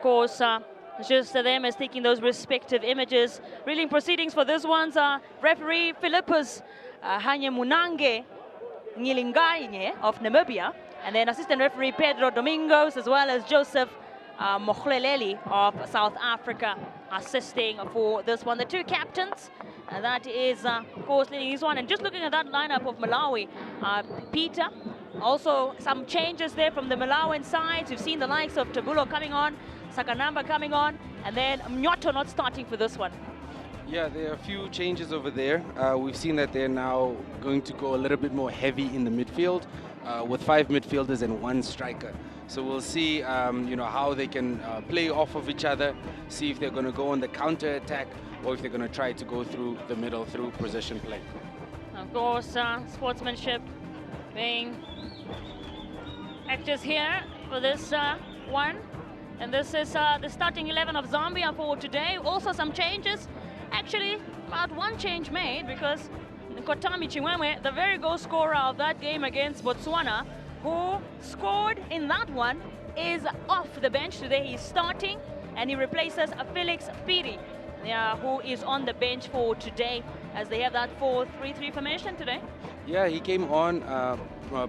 of course, just them as taking those respective images. Reeling proceedings for this one's referee Philippus Hanyemunange Ngilingaine of Namibia, and then assistant referee Pedro Domingos, as well as Joseph Mokhleleli of South Africa assisting for this one. The two captains, and that is, of course, leading this one. And just looking at that lineup of Malawi, Peter, also some changes there from the Malawian sides. We've seen the likes of Tabulo coming on, Sakanamba coming on, and then Mnyoto not starting for this one. Yeah, there are a few changes over there. We've seen that they're now going to go a little bit more heavy in the midfield with 5 midfielders and 1 striker. So we'll see, you know, how they can play off of each other, see if they're going to go on the counter attack or if they're going to try to go through the middle through position play. Of course, sportsmanship being actors here for this one. And this is the starting 11 of Zambia for today. Also some changes. Actually, about 1 change made, because Nkotami Chimwemwe, the very goal scorer of that game against Botswana, who scored in that one, is off the bench today. He's starting, and he replaces Felix Piri, who is on the bench for today, as they have that 4-3-3 formation today. Yeah, he came on,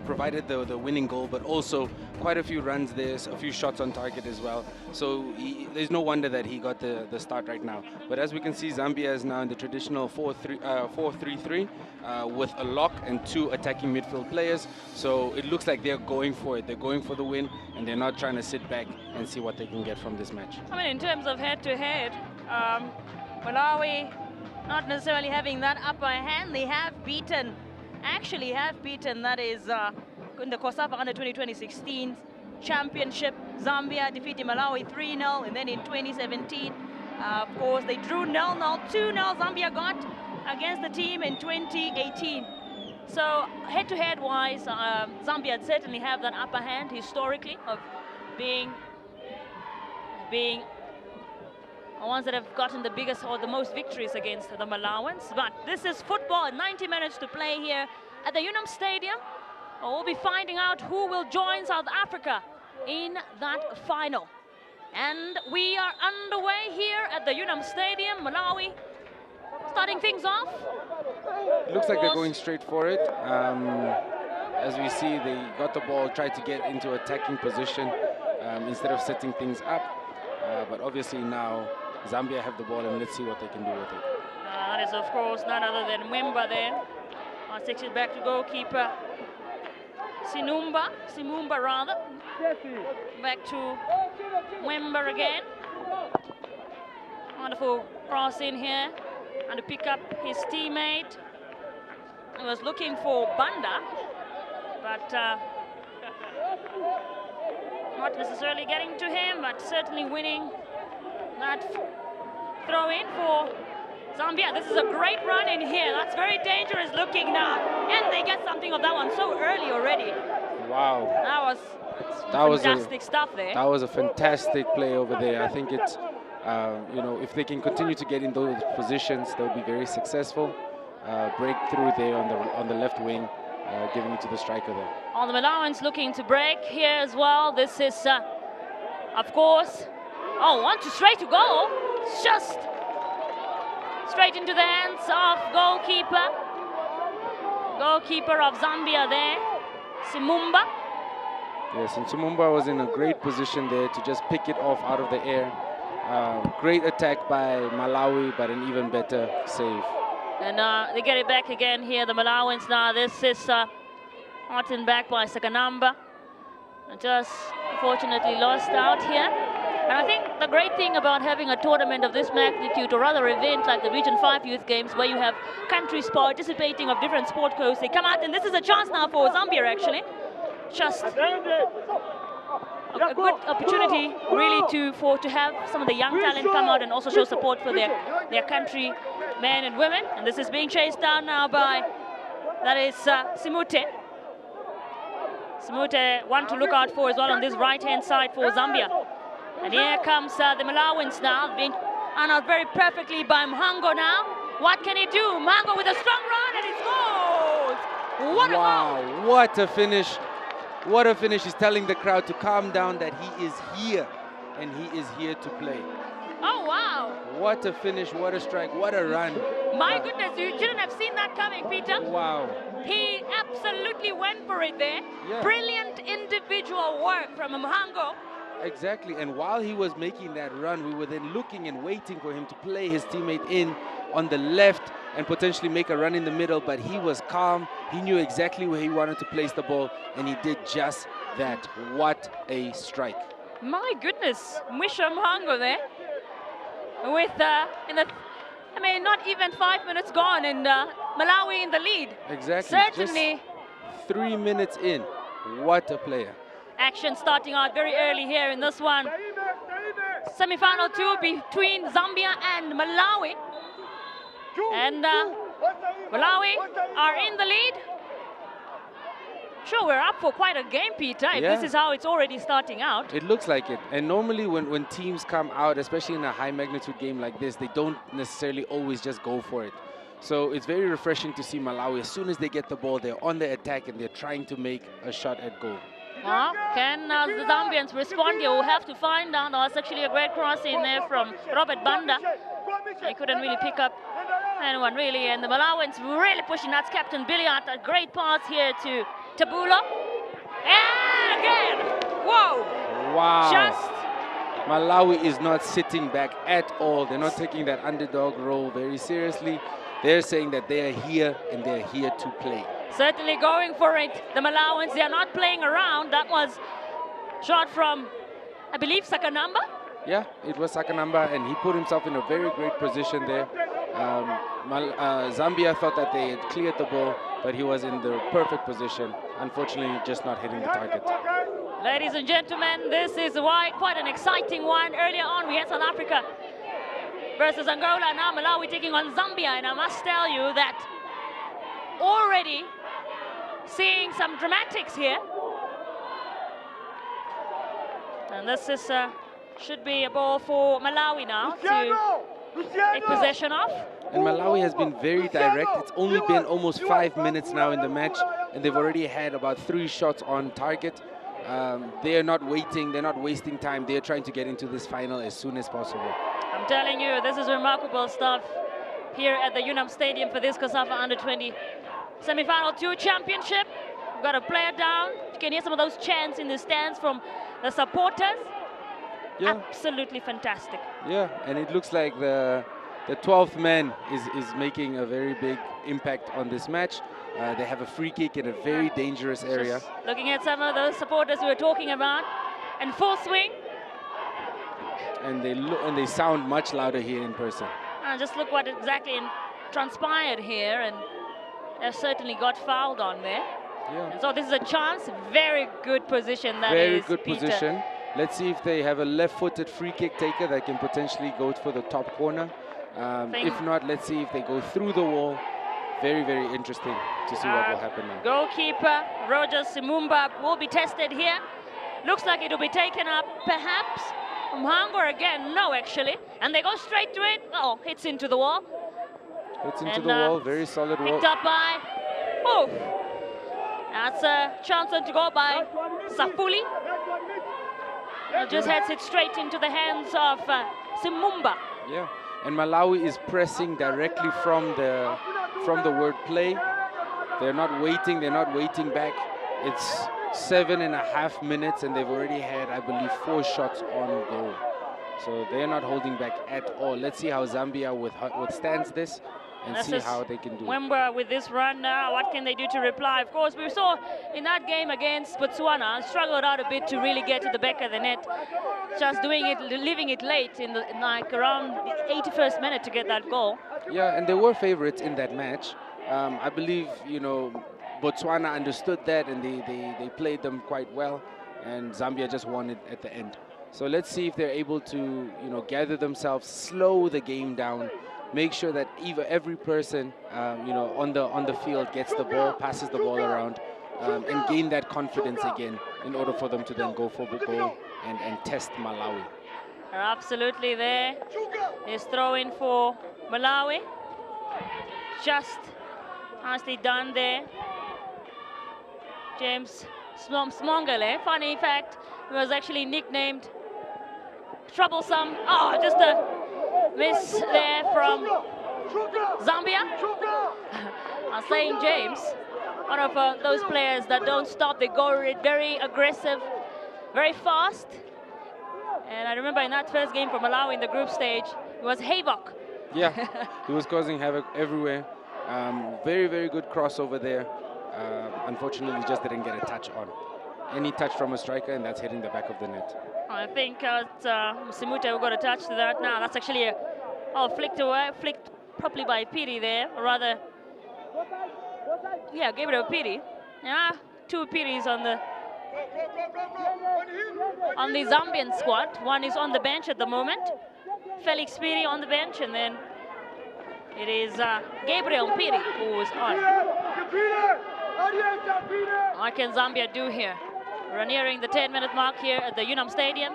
provided the winning goal, but also quite a few runs there, a few shots on target as well. So there's no wonder that he got the start right now. But as we can see, Zambia is now in the traditional 4-3-3 with a lock and 2 attacking midfield players. So it looks like they're going for it. They're going for the win, and they're not trying to sit back and see what they can get from this match. I mean, in terms of head-to-head, Malawi not necessarily having that upper hand. They have beaten, that is in the COSAFA Under 2016 Championship. Zambia defeated Malawi 3-0, and then in 2017, of course, they drew 0-0, 2-0 Zambia got against the team in 2018. So head-to-head wise, Zambia certainly have that upper hand historically of being the ones that have gotten the biggest or the most victories against the Malawans. But this is football, 90 minutes to play here at the Unam Stadium. We'll be finding out who will join South Africa in that final. And we are underway here at the Unam Stadium. Malawi starting things off. It looks like they're going straight for it. As we see, they got the ball, tried to get into attacking position instead of setting things up. But obviously now Zambia have the ball, and let's see what they can do with it. That is, of course, none other than Mwemba there. Takes it back to goalkeeper Simumba rather. Back to Mwemba again. Wonderful cross in here, and to pick up his teammate. He was looking for Banda, but not necessarily getting to him, but certainly winning that throw in for Zambia. This is a great run in here. That's very dangerous looking now. And they get something of that one so early already. Wow. That was fantastic stuff there. That was a fantastic play over there. I think it's, you know, if they can continue to get in those positions, they'll be very successful. Breakthrough there on the left wing, giving it to the striker there. All the Malawans looking to break here as well. This is, of course, straight to goal. It's just straight into the hands of goalkeeper of Zambia there, Simumba. Yes, and Simumba was in a great position there to just pick it off out of the air. Great attack by Malawi, but an even better save. And they get it back again here, the Malawans now. This is Martin back by Sakanamba. Just unfortunately lost out here. And I think the great thing about having a tournament of this magnitude, or rather event like the Region 5 Youth Games, where you have countries participating of different sport codes, they come out, and this is a chance now for Zambia actually. Just a good opportunity really to have some of the young talent come out and also show support for their country men and women. And this is being chased down now by, that is Simute. Simute, one to look out for as well on this right-hand side for Zambia. And here comes the Malawans now, being honored very perfectly by Mhango now. What can he do? Mhango with a strong run, and he scores! What a goal! What a finish. What a finish. He's telling the crowd to calm down, that he is here. and he is here to play. Oh, wow. What a finish, what a strike, what a run. My goodness, you shouldn't have seen that coming, Peter. Wow. He absolutely went for it there. Yeah. Brilliant individual work from Mhango. Exactly, and while he was making that run, we were then looking and waiting for him to play his teammate in on the left and potentially make a run in the middle, but he was calm. He knew exactly where he wanted to place the ball, and he did just that. What a strike. My goodness, Mwisho Mhango there. With, not even 5 minutes gone, and Malawi in the lead. Exactly. Certainly. Just 3 minutes in. What a player. Action starting out very early here in this one. Semi-final 2 between Zambia and Malawi. And Malawi are in the lead. Sure, we're up for quite a game, Peter, if this is how it's already starting out. It looks like it. And normally when teams come out, especially in a high magnitude game like this, they don't necessarily always just go for it. So it's very refreshing to see Malawi. As soon as they get the ball, they're on the attack and they're trying to make a shot at goal. Well, can the Zambians respond here? We'll have to find out. That's actually a great cross in there from Robert Banda. He couldn't really pick up anyone, really. And the Malawians really pushing. That's Captain Billiard. A great pass here to Tabulo. And again! Whoa! Wow. Malawi is not sitting back at all. They're not taking that underdog role very seriously. They're saying that they are here and they're here to play. Certainly going for it. The Malawians, they are not playing around. That was shot from, I believe, Sakanamba. Yeah, it was Sakanamba, and he put himself in a very great position there. Zambia thought that they had cleared the ball, but he was in the perfect position. Unfortunately, just not hitting the target. Ladies and gentlemen, this is quite an exciting one. Earlier on, we had South Africa versus Angola. Now Malawi taking on Zambia, and I must tell you that already seeing some dramatics here. And this is should be a ball for Malawi now to take possession of. And Malawi has been very direct. It's only been almost 5 minutes now in the match, and they've already had about 3 shots on target. They are not waiting, they're not wasting time. They're trying to get into this final as soon as possible. I'm telling you, this is remarkable stuff here at the Unam Stadium for this COSAFA Under-20 Semi-Final 2 Championship. We've got a player down. You can hear some of those chants in the stands from the supporters. Yeah. Absolutely fantastic. Yeah, and it looks like the 12th man is making a very big impact on this match. They have a free kick in a very dangerous area. Just looking at some of those supporters we were talking about, and full swing. And they sound much louder here in person. Just look what exactly transpired here, and they certainly got fouled on there. Yeah. And so this is a chance. Very good position. Very good position. Let's see if they have a left-footed free kick taker that can potentially go for the top corner. If not, let's see if they go through the wall. Very, very interesting to see what will happen now. Goalkeeper Roger Simumba will be tested here. Looks like it will be taken up, perhaps. Mhango again, no, actually. And they go straight to it. Oh, hits into the wall. Hits into the wall, very solid wall. Picked up by, oh, that's a chance to go by Safuli. It just heads it straight into the hands of Simumba. Yeah, and Malawi is pressing directly from the word play. They're not waiting back. It's 7.5 minutes and they've already had, I believe, 4 shots on goal. So they're not holding back at all. Let's see how Zambia withstands this and see how they can do it. Remember, with this run now, what can they do to reply? Of course, we saw in that game against Botswana, struggled out a bit to really get to the back of the net. Just doing it, leaving it late in around the 81st minute to get that goal. Yeah, and they were favorites in that match. I believe, Botswana understood that and they played them quite well, and Zambia just won it at the end. So let's see if they're able to, gather themselves, slow the game down, make sure that every person, on the field gets the ball, passes the ball around, and gain that confidence again in order for them to then go for the goal and test Malawi. Absolutely there. Is throw-in for Malawi. Just nicely done there. James Smongele. Funny fact, he was actually nicknamed troublesome. Oh, just a miss there from Zambia. I'm saying James, one of those players that don't stop. They go very aggressive, very fast. And I remember in that first game for Malawi in the group stage, it was havoc. Yeah, he was causing havoc everywhere. Very, very good crossover there. Unfortunately, just didn't get a touch on. Any touch from a striker, and that's hitting the back of the net. I think Simute will got a touch to that. Now that's actually a flicked properly by Piri there, or rather, yeah, Gabriel Piri. Yeah, 2 Piris on the Zambian squad. One is on the bench at the moment. Felix Piri on the bench, and then it is Gabriel Piri who is on. What can Zambia do here? We're nearing the 10-minute mark here at the Unam Stadium.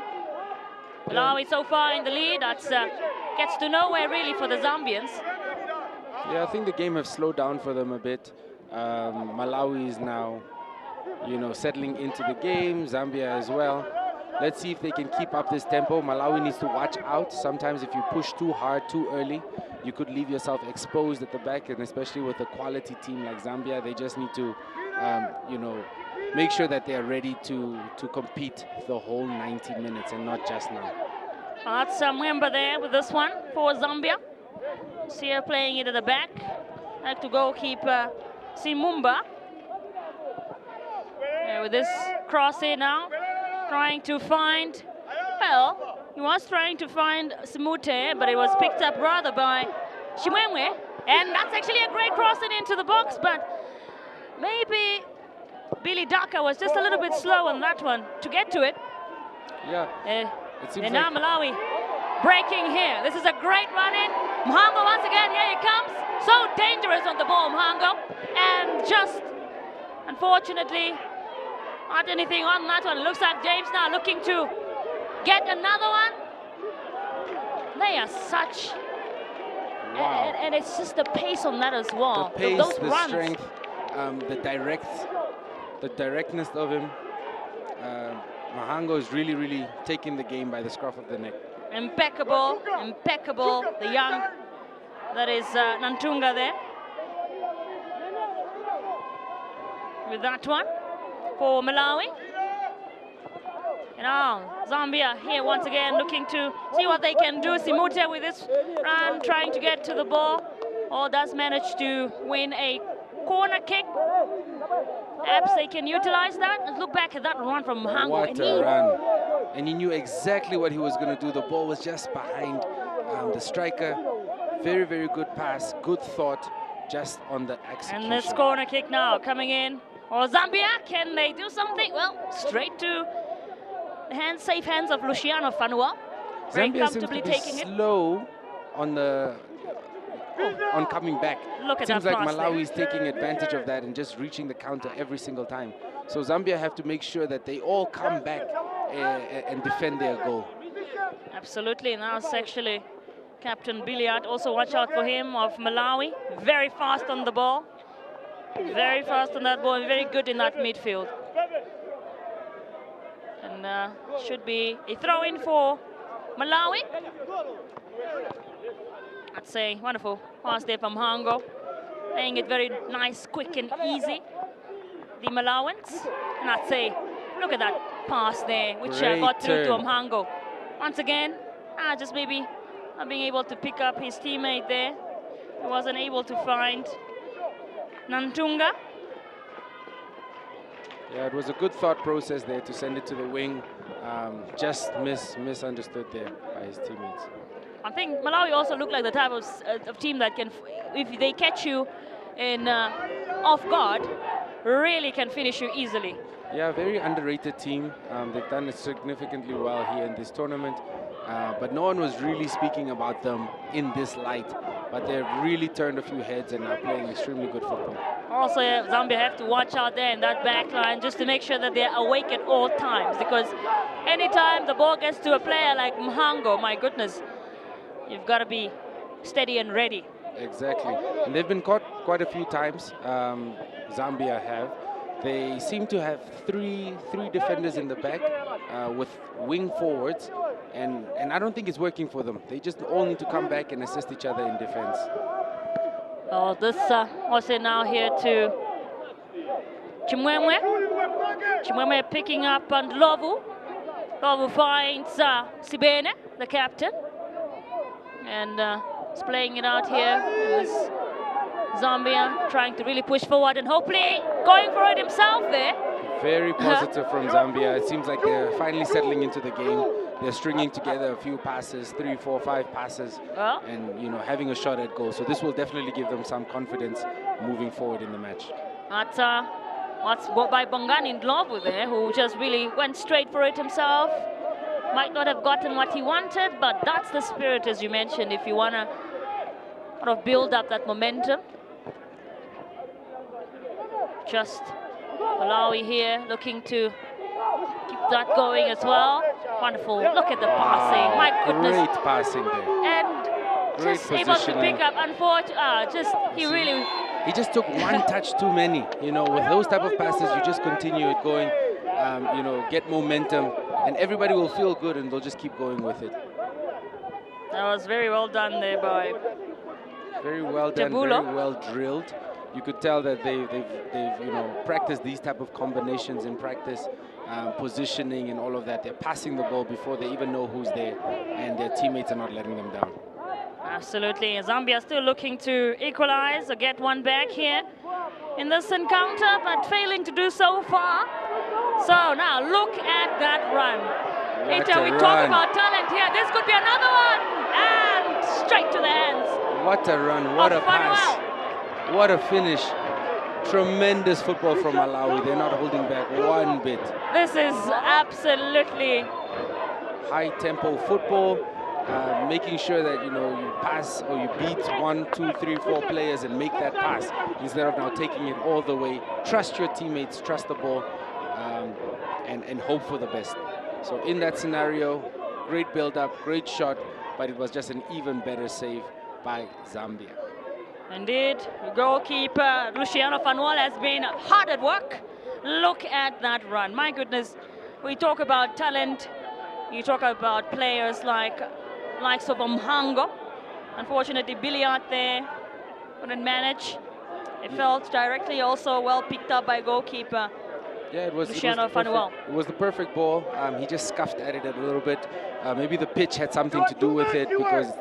Malawi so far in the lead. That's gets to nowhere really for the Zambians. Yeah, I think the game has slowed down for them a bit. Malawi is now, settling into the game. Zambia as well. Let's see if they can keep up this tempo. Malawi needs to watch out. Sometimes if you push too hard, too early, you could leave yourself exposed at the back, and especially with a quality team like Zambia, they just need to, make sure that they are ready to compete the whole 90 minutes and not just now. That's Mwemba there with this one for Zambia. See her playing it at the back. Like to go keep Simumba. With this cross in now, trying to find, well, he was trying to find Simute, but it was picked up rather by Shimwemwe. And that's actually a great crossing into the box, but maybe Billy Daka was just a little bit slow on that one to get to it. Yeah. It seems and now Malawi breaking here. This is a great run in. Mhango once again, here he comes. So dangerous on the ball, Mhango. And just, unfortunately, not anything on that one. Looks like James now looking to get another one. They are such... Wow. And it's just the pace on that as well. The pace, those the runs. strength, the directness of him. Mahango is really taking the game by the scruff of the neck. Impeccable. The young, that is Nantunga there. With that one for Malawi. And now Zambia here once again looking to see what they can do. Simute with this run trying to get to the ball. Or does manage to win a corner kick. Perhaps they can utilize that. Let's look back at that run from Mhango. What a run. And he knew exactly what he was going to do. The ball was just behind the striker. Very good pass, good thought, just on the execution. And this corner kick now coming in. Or Zambia, can they do something? Well, straight to the safe hands of Luciano Fanua. Very Zambia comfortably seems to be taking it. slow on coming back. Look at Seems that like pass Malawi is taking advantage of that and just reaching the counter every single time. So Zambia have to make sure that they all come back and defend their goal. Absolutely. Now it's actually Captain Billiard. Also watch out for him of Malawi. Very fast on the ball. Very fast on that ball and very good in that midfield. And should be a throw-in for Malawi. I'd say wonderful pass there from Mhango. Playing it very nice, quick and easy. The Malawans. And I'd say, look at that pass there, which got through to Mhango. Once again, just maybe not being able to pick up his teammate there. He wasn't able to find Nantunga. Yeah, it was a good thought process there to send it to the wing. Just misunderstood there by his teammates. I think Malawi also look like the type of team that can, if they catch you in off guard, really can finish you easily. Yeah, very underrated team. They've done it significantly well here in this tournament. But no one was really speaking about them in this light. But they've really turned a few heads and are playing extremely good football. Also, Zambia have to watch out there in that back line just to make sure that they're awake at all times. Because anytime the ball gets to a player like Mhango, my goodness, you've got to be steady and ready. Exactly. And they've been caught quite a few times. Zambia have. They seem to have three defenders in the back with wing forwards. and I don't think it's working for them. They just all need to come back and assist each other in defense. Oh, this also now here to Chimwemwe. Chimwemwe picking up on Lovu. Lovu finds Sibene, the captain, and is playing it out here. It was Zambia trying to really push forward and hopefully going for it himself there. Very positive from Zambia. It seems like they're finally settling into the game. They're stringing together a few passes, 3, 4, 5 passes, and having a shot at goal. So this will definitely give them some confidence moving forward in the match. That's what's by Bongani Ndlovu there, who just really went straight for it himself. Might not have gotten what he wanted, but that's the spirit, as you mentioned, if you want to sort of build up that momentum. Just Malawi here looking to keep that going as well. Wonderful. Look at the passing. My goodness. Great passing there. And great just able to pick up. Unfortunately, he just took one touch too many. With those type of passes, you just continue it going, get momentum, and everybody will feel good and they'll just keep going with it. That was very well done there by very well done, Jabulo. Very well drilled. You could tell that they've practiced these type of combinations in practice, positioning and all of that. They're passing the ball before they even know who's there, and their teammates are not letting them down. Absolutely. Zambia still looking to equalize or get one back here in this encounter, but failing to do so far. So now look at that run. Later we talk about talent here. This could be another one, and straight to the hands. What a run! What a pass! What a finish. Tremendous football from Malawi. They're not holding back one bit. This is absolutely high tempo football, making sure that you pass or you beat 1, 2, 3, 4 players and make that pass instead of now taking it all the way. Trust your teammates, trust the ball, and hope for the best. So in that scenario, great build-up, great shot, but it was just an even better save by Zambia. Indeed, goalkeeper Luciano Fanuel has been hard at work. Look at that run. My goodness, we talk about talent. You talk about players like likes of Mhango. Unfortunately, Billy out there couldn't manage. It felt directly also well picked up by goalkeeper. Yeah, it was Luciano Fanuel. It was the perfect ball. He just scuffed at it a little bit. Maybe the pitch had something to do with it because,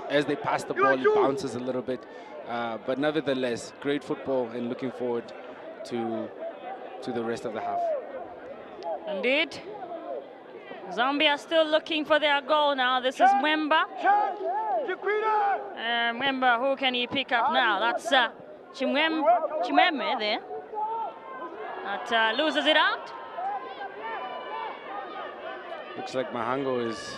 as they pass the ball, it bounces a little bit. But nevertheless, great football and looking forward to the rest of the half. Indeed. Zambia still looking for their goal now. This is Mwemba. Mwemba, who can he pick up now? That's Chimwemwe there. That loses it out. Looks like Mahango is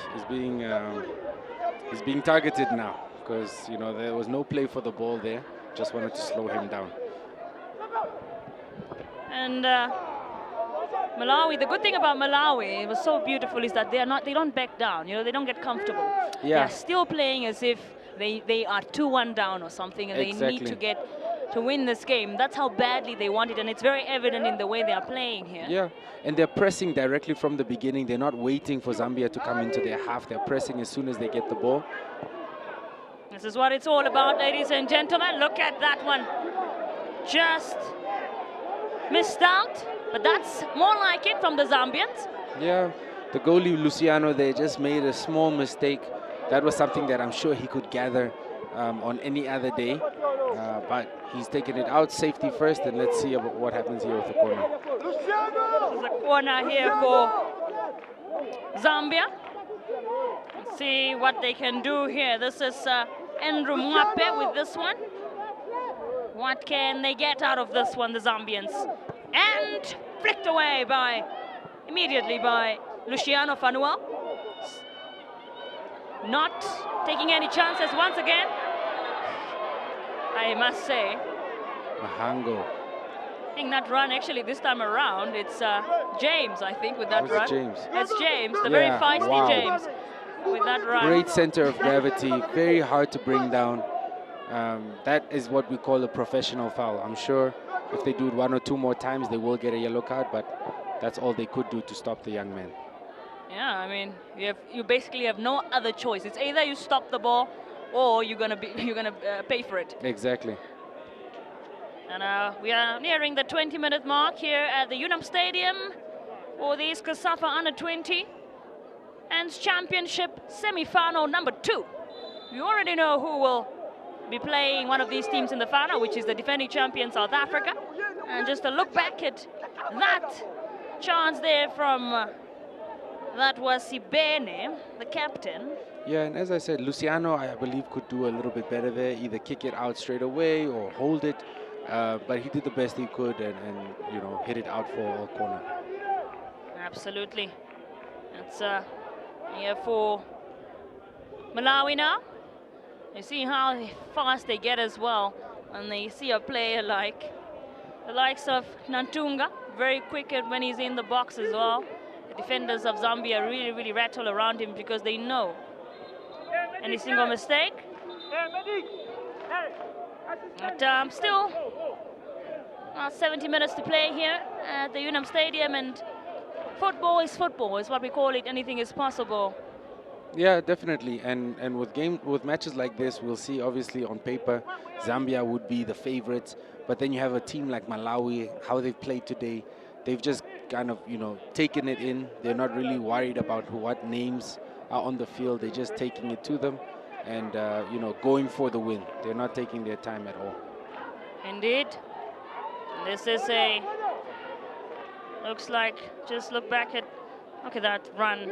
being targeted now because there was no play for the ball there. Just wanted to slow him down. And Malawi, the good thing about Malawi, it was so beautiful, is that they don't back down. They don't get comfortable. Yeah. They're still playing as if they are 2-1 down or something, and exactly. They need to win this game. That's how badly they want it, and it's very evident in the way they are playing here. Yeah, and they're pressing directly from the beginning. They're not waiting for Zambia to come into their half. They're pressing as soon as they get the ball. This is what it's all about, ladies and gentlemen. Look at that one. Just missed out, but that's more like it from the Zambians. Yeah, the goalie Luciano there just made a small mistake. That was something that I'm sure he could gather on any other day. But he's taken it out, safety first, and let's see what happens here with the corner. There's a corner here for Zambia. Let's see what they can do here. This is Andrew Mwape with this one. What can they get out of this one, the Zambians? And flicked away immediately by Luciano Fanuel. Not taking any chances once again, I must say. Mahango. I think that run actually this time around, it's James, I think, with that run. James? It's James, the very feisty James with that run. Great center of gravity, very hard to bring down. That is what we call a professional foul. I'm sure if they do it 1 or 2 more times, they will get a yellow card, but that's all they could do to stop the young man. Yeah, I mean, you basically have no other choice. It's either you stop the ball, or you're gonna pay for it. Exactly. And we are nearing the 20-minute mark here at the Unam Stadium for this COSAFA Under-20 and Championship semi-final number 2. We already know who will be playing one of these teams in the final, which is the defending champion South Africa. And just a look back at that chance there from that was Sibene, the captain. Yeah, and as I said, Luciano, I believe, could do a little bit better there, either kick it out straight away or hold it. But he did the best he could and you know, hit it out for a corner. Absolutely. It's here for Malawi now. You see how fast they get as well. And they see a player like the likes of Nantunga, very quick when he's in the box as well. The defenders of Zambia really rattle around him because they know any single mistake. But still, 70 minutes to play here at the Unam Stadium, and football is what we call it. Anything is possible. Yeah, definitely. And with matches like this, we'll see obviously on paper Zambia would be the favorites, but then you have a team like Malawi, how they've played today. They've just kind of, you know, taken it in. They're not really worried about what names are on the field. They're just taking it to them and, you know, going for the win. They're not taking their time at all. Indeed. This is looks like, just look back at, look at that run.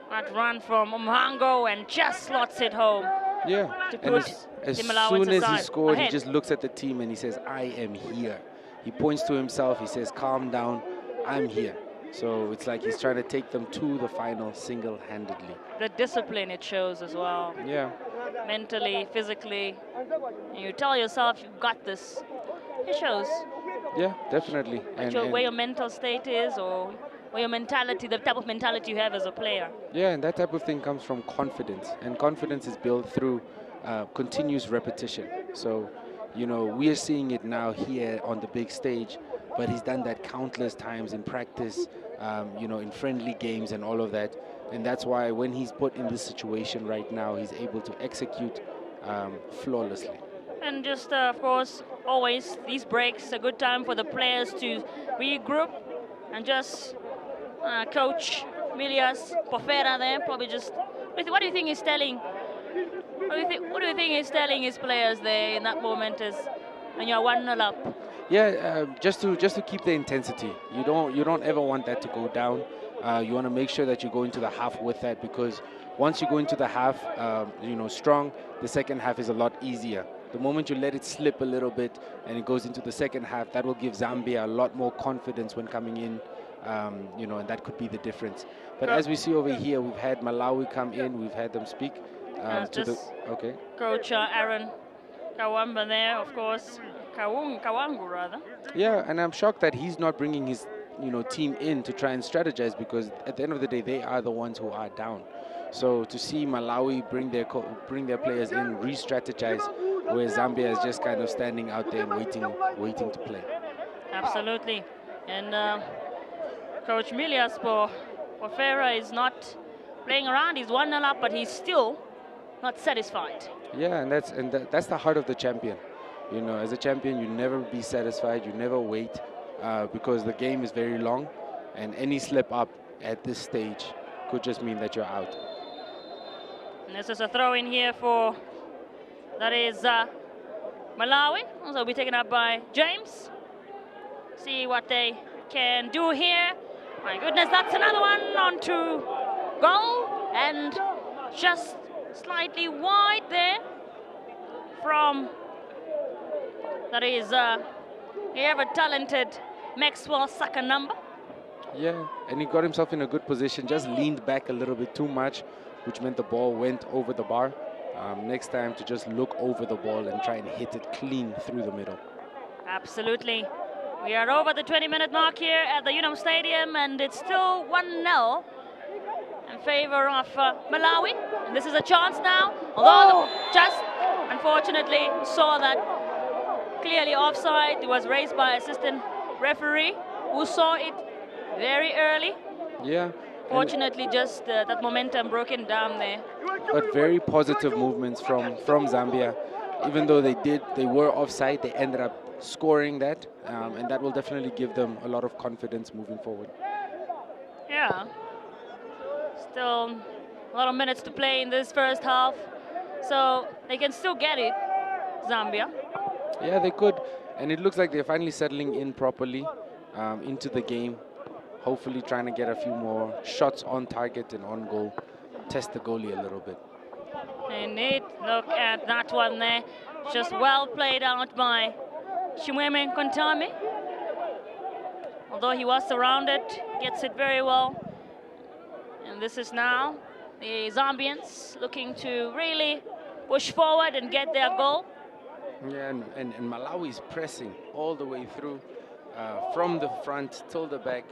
That run from Umhango and just slots it home. Yeah, to and put as the Malawans soon as he aside. scored, Ahead. he just looks at the team and he says, I am here. He points to himself, he says, calm down, I'm here. So it's like he's trying to take them to the final single-handedly. The discipline it shows as well. Yeah. Mentally, physically. You tell yourself you've got this. It shows. Yeah, definitely. Where your mental state is, or where your mentality, the type of mentality you have as a player. Yeah, and that type of thing comes from confidence. And confidence is built through continuous repetition. So, you know, we are seeing it now here on the big stage, but he's done that countless times in practice, you know, in friendly games and all of that. And that's why when he's put in this situation right now, he's able to execute flawlessly. And just, of course, always these breaks, a good time for the players to regroup and just coach Milias Pofera there, probably just, what do you think he's telling? What do you think he's telling his players there in that moment is when you're 1-0 up? Yeah, just to keep the intensity. You don't ever want that to go down. You want to make sure that you go into the half with that, because once you go into the half, you know, strong, the second half is a lot easier. The moment you let it slip a little bit and it goes into the second half, that will give Zambia a lot more confidence when coming in, you know, and that could be the difference. But as we see over here, we've had Malawi come in, we've had them speak to the... Okay. Coach Aaron Kawamba there, of course, Kawangu rather. Yeah, and I'm shocked that he's not bringing his, you know, team in to try and strategize, because at the end of the day, they are the ones who are down. So to see Malawi bring their players in, re-strategize, where Zambia is just kind of standing out there and waiting to play. Absolutely. And Coach Milias Pofera is not playing around. He's 1-0 up, but he's still not satisfied. Yeah, and that's the heart of the champion. You know, as a champion, you never be satisfied. You never wait, because the game is very long, and any slip up at this stage could just mean that you're out. And this is a throw in here for, that is Malawi. Also will be taken up by James. See what they can do here. My goodness, that's another one onto goal, and just slightly wide there from, that is ever talented Maxwell Sakanamba. Yeah, and he got himself in a good position, just leaned back a little bit too much, which meant the ball went over the bar. Next time to just look over the ball and try and hit it clean through the middle. Absolutely. We are over the 20-minute mark here at the Unam Stadium, and it's still 1-0 in favor of Malawi. And this is a chance now, although just unfortunately saw that clearly offside. It was raised by assistant referee, who saw it very early. Yeah, Unfortunately, just that momentum broken down there. But very positive movements from Zambia. Even though they were offside, they ended up scoring that, and that will definitely give them a lot of confidence moving forward. Yeah. Still a lot of minutes to play in this first half, so they can still get it, Zambia. Yeah, they could, and it looks like they're finally settling in properly into the game. Hopefully trying to get a few more shots on target and on goal, test the goalie a little bit. And look at that one there, just well played out by Chimwemwe Kontami. Although he was surrounded, gets it very well. And this is now the Zambians looking to really push forward and get their goal. Yeah, and Malawi is pressing all the way through, from the front till the back.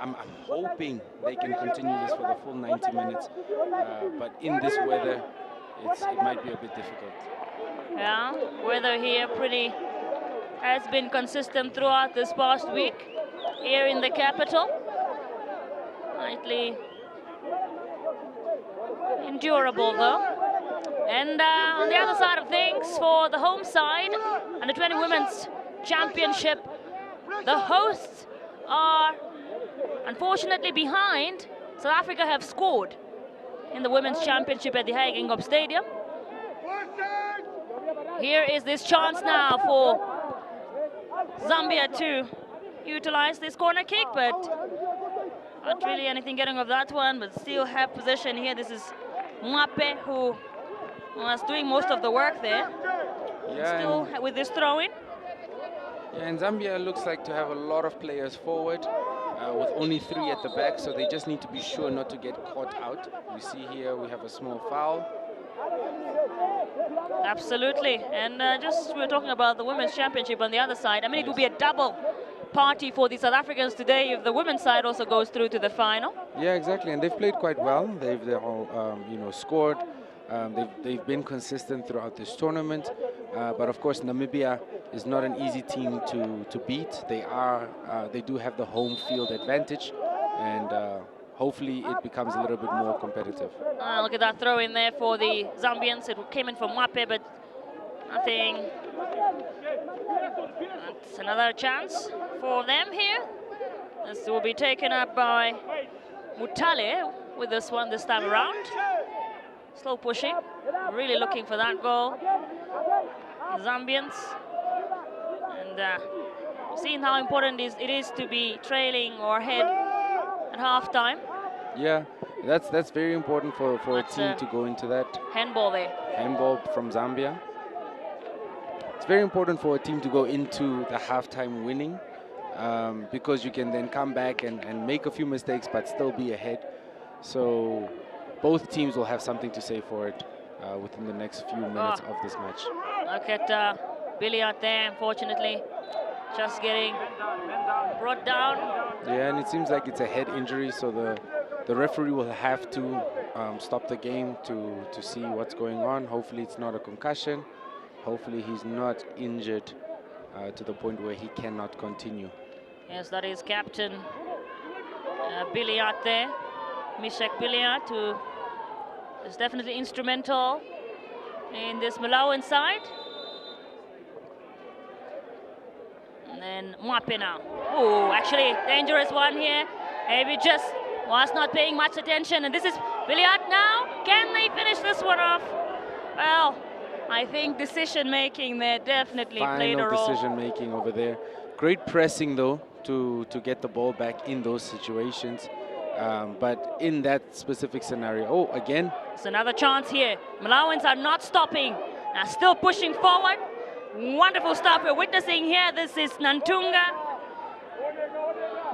I'm hoping they can continue this for the full 90 minutes, but in this weather, it might be a bit difficult. Yeah, weather here has been consistent throughout this past week here in the capital. Slightly endurable though. And on the other side of things, for the home side, under 20 Women's Championship, the hosts are unfortunately behind. South Africa have scored in the Women's Championship at the Hagenhop Stadium. Here is this chance now for Zambia to utilize this corner kick, but not really anything getting of that one, but still have possession here. This is Mwape who was doing most of the work there. Yeah, still with this throw-in. Yeah, and Zambia looks like to have a lot of players forward with only 3 at the back, so they just need to be sure not to get caught out. We see here we have a small foul. Absolutely, and we were talking about the Women's Championship on the other side. I mean, it will be a double party for the South Africans today if the women's side also goes through to the final. Yeah, exactly, and they've played quite well. They've scored. They've been consistent throughout this tournament, but of course Namibia is not an easy team to beat. They do have the home field advantage, and hopefully it becomes a little bit more competitive. Look at that throw in there for the Zambians. It came in from Mwape, but nothing. That's another chance for them here. This will be taken up by Mutale with this one this time around. Slow pushing, really looking for that goal. Zambians, and seeing how important it is to be trailing or ahead at halftime. Yeah, that's very important for a team to go into that. Handball there. Handball from Zambia. It's very important for a team to go into the halftime winning, because you can then come back and make a few mistakes but still be ahead. So both teams will have something to say for it within the next few minutes of this match. Look at Billy out there, unfortunately, just getting brought down. Yeah, and it seems like it's a head injury, so the referee will have to stop the game to see what's going on. Hopefully it's not a concussion. Hopefully he's not injured to the point where he cannot continue. Yes, that is Captain Billy out there, Mishek Billiard, who is definitely instrumental in this Malawian side. And then Mwape now. Oh, actually dangerous one here. Maybe just was not paying much attention. And this is Billiard now. Can they finish this one off? Well, I think decision making there definitely played a role. Final decision making over there. Great pressing though to get the ball back in those situations. But in that specific scenario, oh, again. It's another chance here. Malawans are not stopping. Now still pushing forward. Wonderful stuff we're witnessing here. This is Nantunga.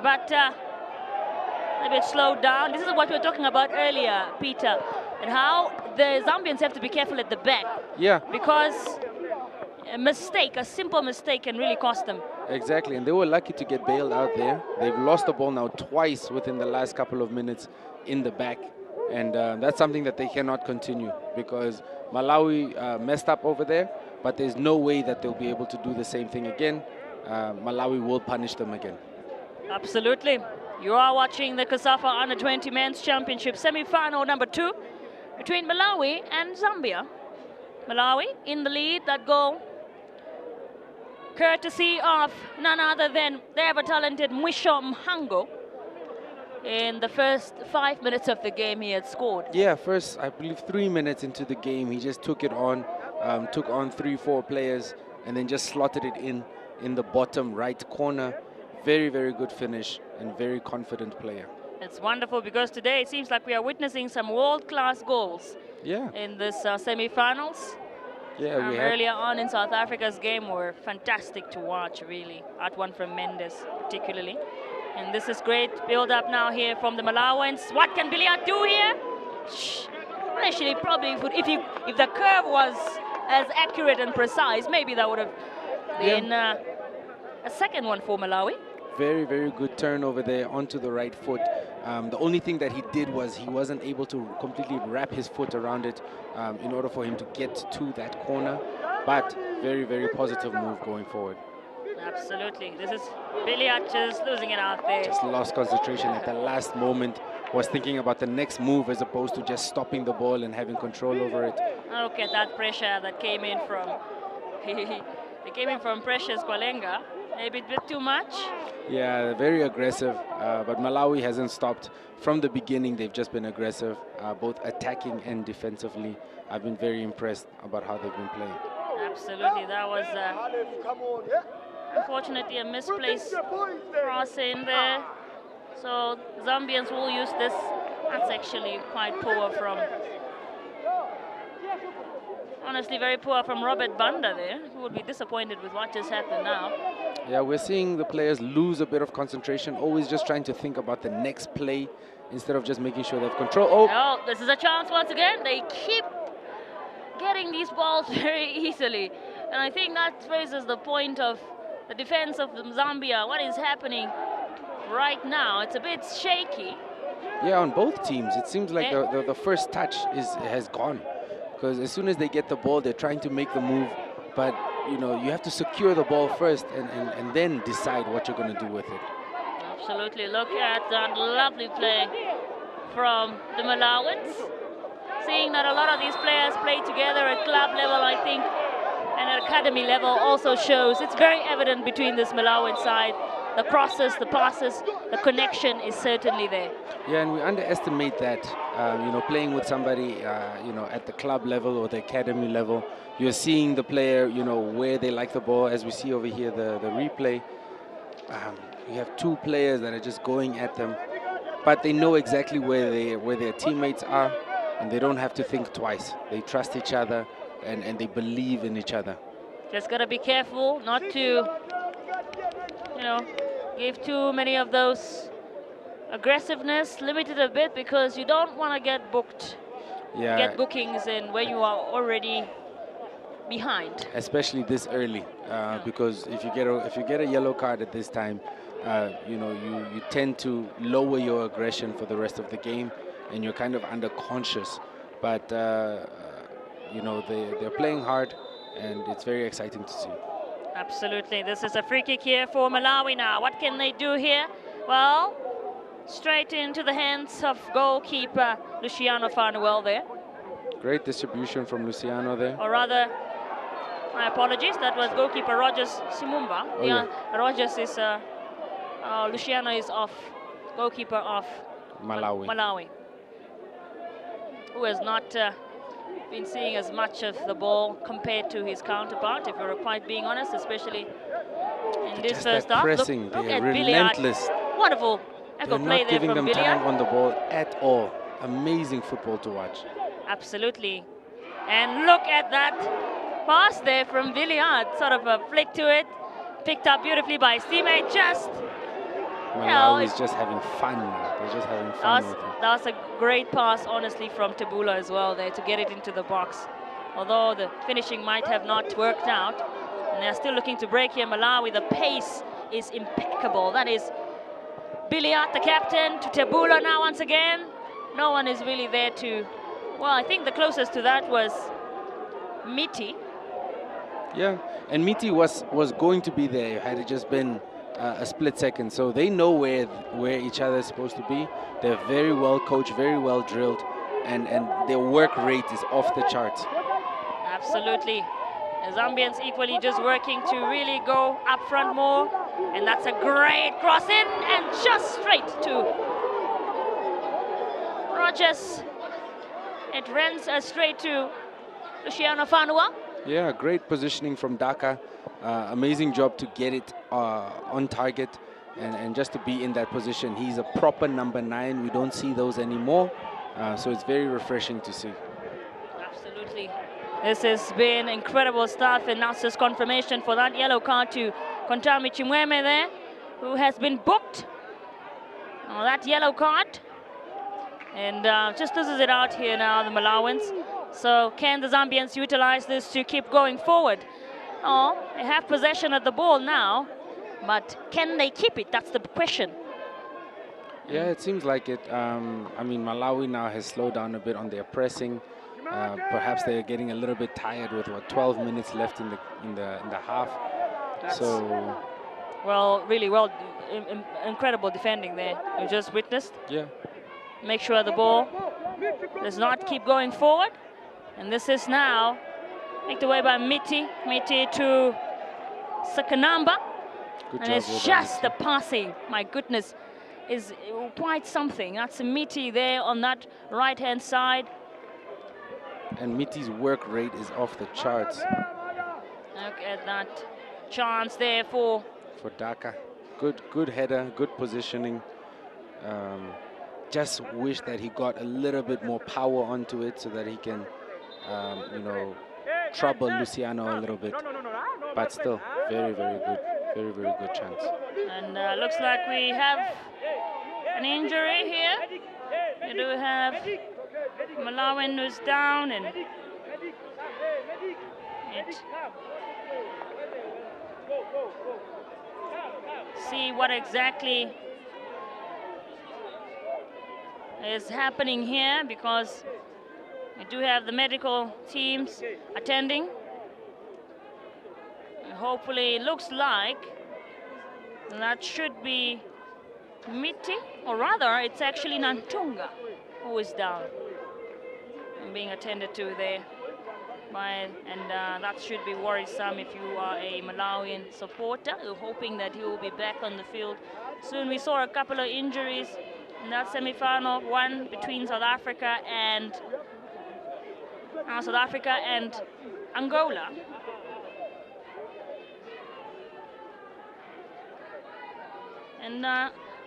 But a bit slowed down. This is what we were talking about earlier, Peter, and how the Zambians have to be careful at the back. Yeah. Because a simple mistake can really cost them. Exactly, and they were lucky to get bailed out there. They've lost the ball now twice within the last couple of minutes in the back. And that's something that they cannot continue, because Malawi messed up over there, but there's no way that they'll be able to do the same thing again. Malawi will punish them again. Absolutely. You are watching the COSAFA Under-20 Men's Championship semi-final number 2 between Malawi and Zambia. Malawi in the lead, that goal courtesy of none other than the ever-talented Mwisho Mhango. In the first 5 minutes of the game, he had scored. Yeah, first, I believe 3 minutes into the game, he just took on 3-4 players and then just slotted it in the bottom right corner. Very, very good finish and very confident player. It's wonderful because today it seems like we are witnessing some world-class goals. Yeah. In this semi-finals. Yeah, earlier on in South Africa's game were fantastic to watch, really. That one from Mendes, particularly. And this is great build-up now here from the Malawans. What can Billiard do here? Actually, probably if the curve was as accurate and precise, maybe that would have been a second one for Malawi. Very, very good turnover there onto the right foot. The only thing that he did was he wasn't able to completely wrap his foot around it in order for him to get to that corner. But very, very positive move going forward. Absolutely. This is Billiard just losing it out there. Just lost concentration at the last moment. Was thinking about the next move as opposed to just stopping the ball and having control over it. Look at that pressure that came in from they came in from Precious Kwalenga. Maybe a bit too much. Yeah, very aggressive, but Malawi hasn't stopped. From the beginning, they've just been aggressive, both attacking and defensively. I've been very impressed about how they've been playing. Absolutely, that was unfortunately a misplaced cross in there. So Zambians will use this. That's actually quite poor from, honestly, very poor from Robert Banda there, who would be disappointed with what just happened now. Yeah, we're seeing the players lose a bit of concentration, always just trying to think about the next play instead of just making sure they have control. Oh, this is a chance once again. They keep getting these balls very easily. And I think that raises the point of the defense of Zambia. What is happening right now? It's a bit shaky. Yeah, on both teams. It seems like the first touch has gone. Because as soon as they get the ball, they're trying to make the move. But, you know, you have to secure the ball first and then decide what you're going to do with it. Absolutely. Look at that lovely play from the Malawans. Seeing that a lot of these players play together at club level, I think, and at academy level also shows. It's very evident between this Malawian side. The crosses, the passes, the connection is certainly there. Yeah, and we underestimate that, you know, playing with somebody, you know, at the club level or the academy level. You're seeing the player, you know, where they like the ball. As we see over here, the replay. You have two players that are just going at them, but they know exactly where their teammates are, and they don't have to think twice. They trust each other, and they believe in each other. Just got to be careful not to, you know, give too many of those aggressiveness, limit it a bit, because you don't want to get booked. Yeah. Get bookings in where you are already behind. Especially this early, because if you get a yellow card at this time, you know, you tend to lower your aggression for the rest of the game, and you're kind of underconscious. But you know, they're playing hard, and it's very exciting to see. Absolutely. This is a free kick here for Malawi now. What can they do here? Well, straight into the hands of goalkeeper Luciano Farnwell there. Great distribution from Luciano there. Or rather, my apologies, that was goalkeeper Rogers Simumba. Oh, yeah. Rogers is, Luciano is off, goalkeeper of Malawi, who has not been seeing as much of the ball compared to his counterpart, if we're quite being honest, especially in this first half. Pressing, look they're at relentless. Billiard. Wonderful echo play there from Billiard. They're not giving them time on the ball at all. Amazing football to watch. Absolutely. And look at that pass there from Billiard. Sort of a flick to it. Picked up beautifully by his teammate. Just, Malawi is just having fun. They're just having fun with it. That was a great pass, honestly, from Tabula as well there to get it into the box. Although the finishing might have not worked out. And they're still looking to break here. Malawi, the pace is impeccable. That is Billiard, the captain, to Tabula now once again. No one is really there to... Well, I think the closest to that was Miti. Yeah, and Miti was going to be there had it just been a split second. So they know where each other is supposed to be. They're very well coached, very well drilled, and their work rate is off the charts. Absolutely. The Zambians equally just working to really go up front more. And that's a great cross in and just straight to Rogers. It runs straight to Luciano Fanua. Yeah, great positioning from Dhaka. Amazing job to get it on target and just to be in that position. He's a proper number 9. We don't see those anymore. So it's very refreshing to see. Absolutely. This has been incredible stuff, and that's just confirmation for that yellow card to Kontami Chimweme there, who has been booked. Oh, that yellow card. And just loses it out here now, the Malawans. So can the Zambians utilize this to keep going forward? Oh, they have possession of the ball now, but can they keep it? That's the question. Yeah, it seems like it. I mean, Malawi now has slowed down a bit on their pressing. Perhaps they're getting a little bit tired with 12 minutes left in the half. So, well, really well, incredible defending there. You just witnessed. Yeah. Make sure the ball does not keep going forward. And this is now picked away by Miti to Sakanamba. Good and job it's with just that. the passing, my goodness, is quite something. That's Miti there on that right-hand side. And Miti's work rate is off the charts. Look at that chance there for Dhaka. Good header, good positioning. Just wish that he got a little bit more power onto it so that he can, you know, trouble Luciano a little bit. But still, very, very good. Very, very good chance. And looks like we have an injury here. We do have Malawian who's down, and see what exactly is happening here, because we do have the medical teams attending. Hopefully, it looks like that should be Miti, or rather, it's actually Nantunga who is down and being attended to there. And that should be worrisome if you are a Malawian supporter. You're hoping that he will be back on the field soon. We saw a couple of injuries in that semi-final, one between South Africa and Angola. And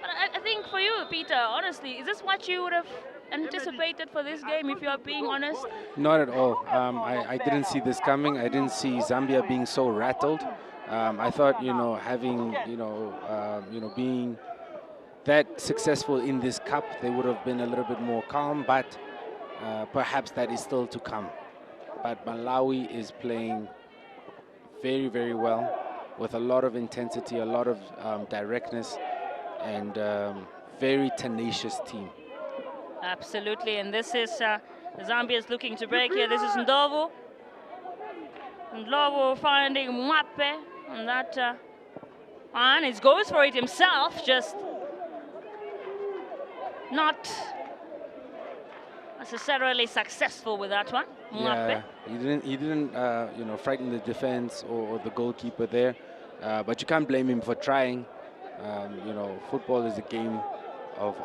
but I think for you, Peter, honestly, is this what you would have anticipated for this game, if you are being honest? Not at all. I didn't see this coming. I didn't see Zambia being so rattled. I thought, you know, having, being that successful in this cup, they would have been a little bit more calm, but perhaps that is still to come. But Malawi is playing very, very well, with a lot of intensity, a lot of directness, and very tenacious team. Absolutely, and this is Zambia is looking to break here. This is Ndlovu. Ndlovu finding Mwape on that, and he goes for it himself, just not necessarily successful with that one. Mwape. Yeah, he didn't frighten the defense or the goalkeeper there, but you can't blame him for trying. Football is a game of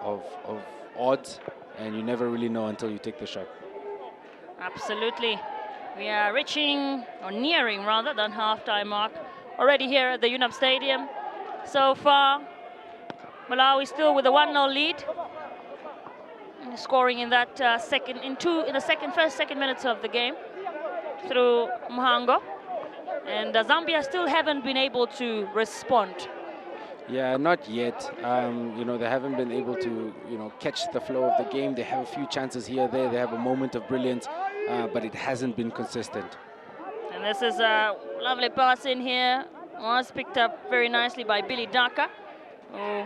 odds, and you never really know until you take the shot. Absolutely. We are reaching, or nearing rather, than half-time mark already here at the UNAP Stadium. So far, Malawi still with a 1-0 lead, scoring in that first second minutes of the game through Mhango. And Zambia still haven't been able to respond. Yeah, not yet. They haven't been able to, catch the flow of the game. They have a few chances here or there. They have a moment of brilliance, but it hasn't been consistent. And this is a lovely pass in here. Was picked up very nicely by Billy Dhaka, who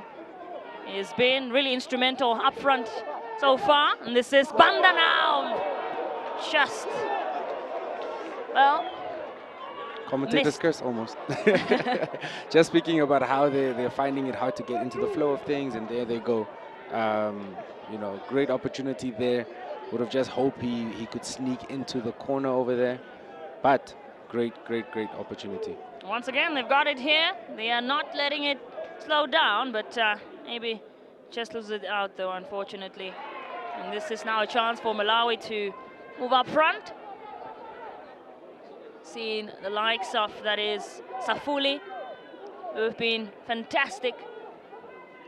has been really instrumental up front so far. And this is Banda now. Just, well, Commentator's missed. curse, almost. Just speaking about how they're finding it hard to get into the flow of things, and there they go. You know, great opportunity there. Would have just hoped he could sneak into the corner over there. But great opportunity. Once again, they've got it here. They are not letting it slow down, but maybe just lose it out, though, unfortunately. And this is now a chance for Malawi to move up front. Seeing the likes of, that is, Safuli, who've been fantastic,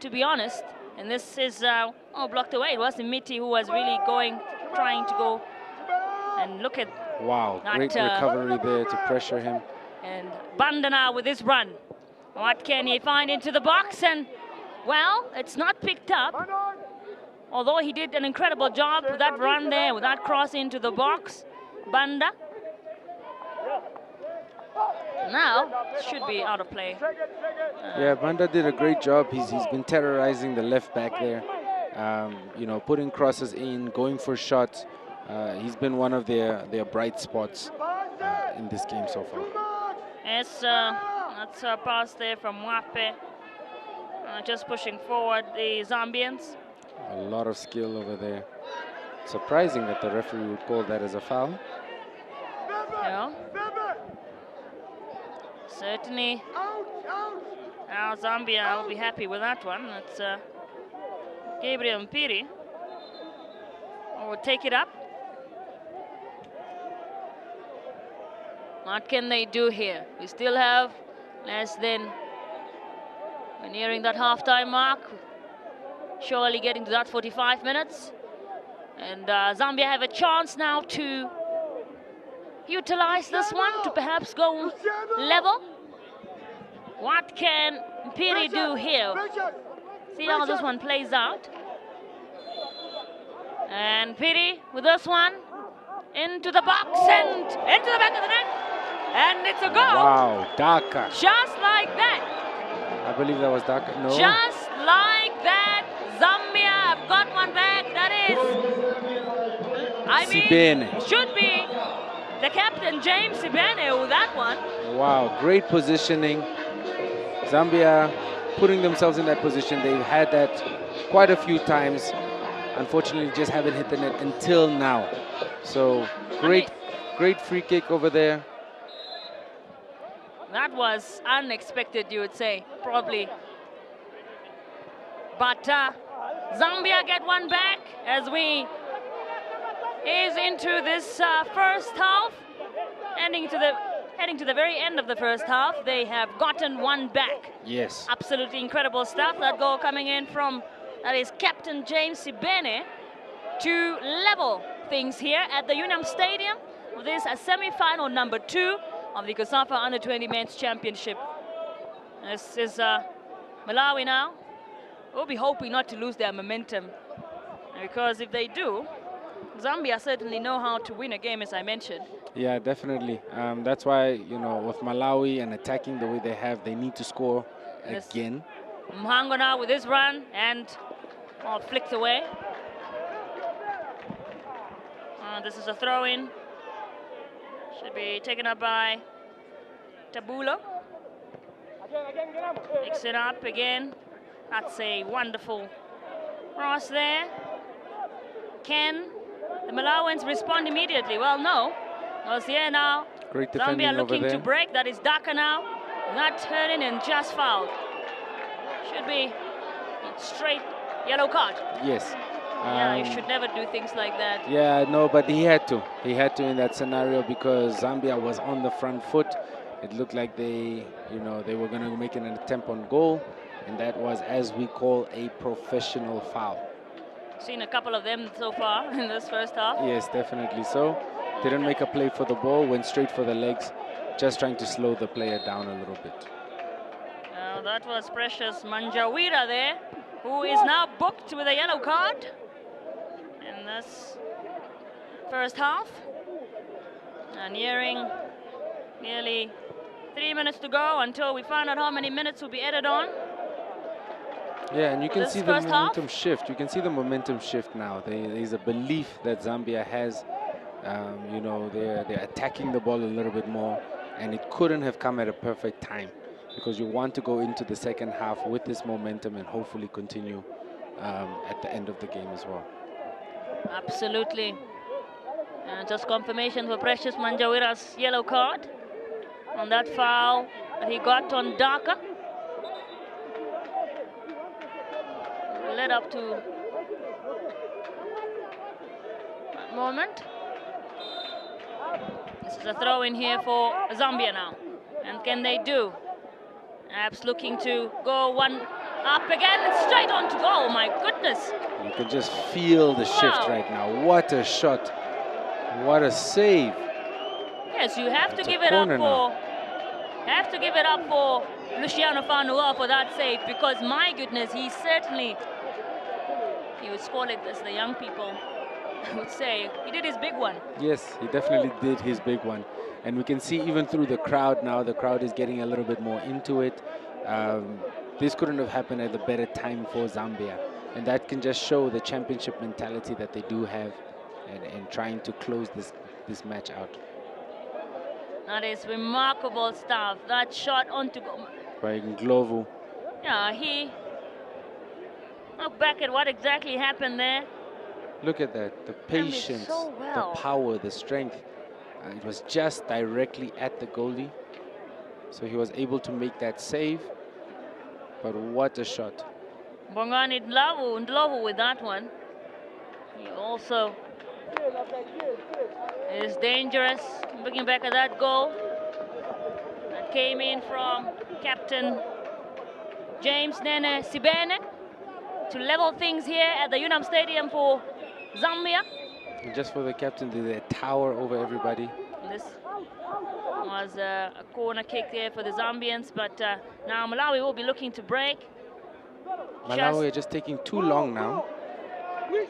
to be honest. And this is, blocked away. It was Miti who was really trying to go. And look at wow, that, great recovery there to pressure him. And Bandana with his run. What can he find into the box? And, well, it's not picked up. Although he did an incredible job with that run there, with that cross into the box. Banda. Now, should be out of play. Yeah, Banda did a great job. He's been terrorizing the left back there. You know, putting crosses in, going for shots. He's been one of their bright spots in this game so far. Yes, that's a pass there from Mwape. Just pushing forward the Zambians. A lot of skill over there. Surprising that the referee would call that as a foul. Yeah. Certainly. Now Zambia will be happy with that one. That's Gabriel Mpiri will take it up. What can they do here? We still have less than, we're nearing that half-time mark. Surely getting to that 45 minutes. And Zambia have a chance now to utilize this one to perhaps go level. What can Mpiri do here? See how this one plays out. And Mpiri with this one into the box and into the back of the net. And it's a goal. Wow, Daka. Just like that. I believe that was Daka. No. Just like that. Zambia have got one back. That is, I mean, should be the captain, James Sibene, with that one. Wow, great positioning. Zambia putting themselves in that position. They've had that quite a few times. Unfortunately, just haven't hit the net until now. So great free kick over there. That was unexpected, you would say, probably. But Zambia get one back as we is into this first half. Heading to the very end of the first half, they have gotten one back. Yes. Absolutely incredible stuff. That goal coming in from, that is Captain James Sibene, to level things here at the Unam Stadium. This is semi-final number 2 of the COSAFA Under-20 Men's Championship. This is Malawi now. We'll be hoping not to lose their momentum, because if they do, Zambia certainly know how to win a game, as I mentioned. Yeah, definitely. That's why, you know, with Malawi and attacking the way they have, they need to score again. Mhango now with his run and flicked away. This is a throw-in. Should be taken up by Tabulo. Picks it up again. That's a wonderful cross there. Can the Malawans respond immediately? Well, no. Because here now, great defending Zambia looking over there to break. That is Daka now. Not turning and just fouled. Should be straight yellow card. Yes. Yeah, you should never do things like that. Yeah, no, but he had to. He had to in that scenario because Zambia was on the front foot. It looked like they were going to make an attempt on goal, and that was, as we call, a professional foul. Seen a couple of them so far in this first half. Yes, definitely so. Didn't make a play for the ball, went straight for the legs, just trying to slow the player down a little bit. That was Precious Manjawira there, who is now booked with a yellow card in this first half. Nearing nearly 3 minutes to go until we find out how many minutes will be added on. Yeah, and you can see the momentum shift. You can see the momentum shift now. There's a belief that Zambia has. You know, they're attacking the ball a little bit more, and it couldn't have come at a perfect time, because you want to go into the second half with this momentum and hopefully continue at the end of the game as well. Absolutely. Just confirmation for Precious Manjawira's yellow card on that foul that he got on Dhaka. Led up to that moment. This is a throw in here for Zambia now. And can they do? Abs looking to go one up again and straight on to goal. My goodness. You can just feel the shift right now. What a shot. What a save. Yes, you have to give it up for Luciano Fanua for that save, because my goodness, he would call it, as the young people would say, he did his big one. Yes, he definitely did his big one. And we can see even through the crowd now, the crowd is getting a little bit more into it. This couldn't have happened at a better time for Zambia. And that can just show the championship mentality that they do have and trying to close this match out. That is remarkable stuff. That shot onto goal. By Ndlovu. Yeah, he look back at what exactly happened there. Look at that, the patience, so well. the power, the strength. It was just directly at the goalie. So he was able to make that save. But what a shot. Bongani Ndlovu with that one. He also is dangerous. Looking back at that goal that came in from captain James Nene Sibene to level things here at the Unam Stadium for Zambia. And just for the captain, they tower over everybody. This was a corner kick there for the Zambians, but now Malawi will be looking to break. Malawi are just taking too long now.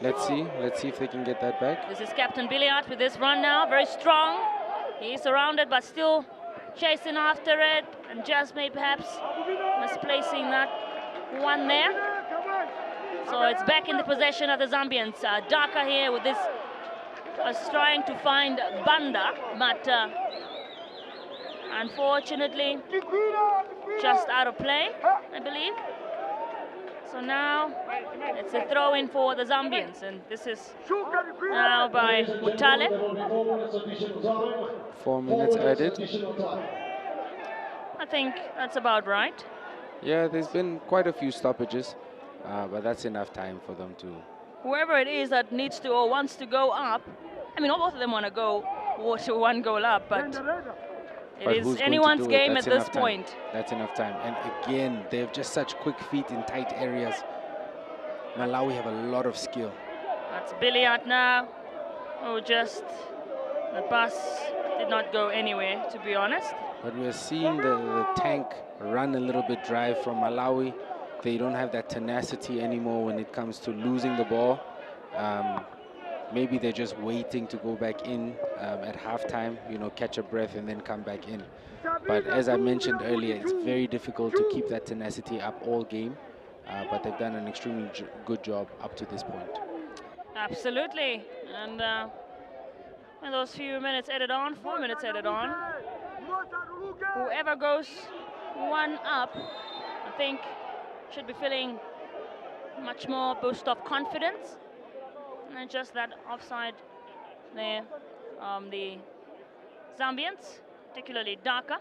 Let's see if they can get that back. This is Captain Billiard with this run now, very strong. He's surrounded but still chasing after it, and just may perhaps misplacing that one there. So it's back in the possession of the Zambians. Dhaka here with this, was trying to find Banda, but unfortunately just out of play, I believe. So now it's a throw in for the Zambians, and this is now by Mutale. 4 minutes added. I think that's about right. Yeah, there's been quite a few stoppages, but that's enough time for them to... Whoever it is that needs to or wants to go up, I mean, both of them want to go to one goal up, but it is anyone's game at this point. That's enough time. And again, they have just such quick feet in tight areas. Malawi have a lot of skill. That's Billiard now. Oh, just the pass did not go anywhere, to be honest. But we're seeing the tank run a little bit dry from Malawi. They don't have that tenacity anymore when it comes to losing the ball. Maybe they're just waiting to go back in at halftime, catch a breath and then come back in. But as I mentioned earlier, it's very difficult to keep that tenacity up all game. But they've done an extremely good job up to this point. Absolutely. And when those few minutes added on, 4 minutes added on, whoever goes one up, I think, should be feeling much more boost of confidence. And just that offside there, the Zambians, particularly Dhaka.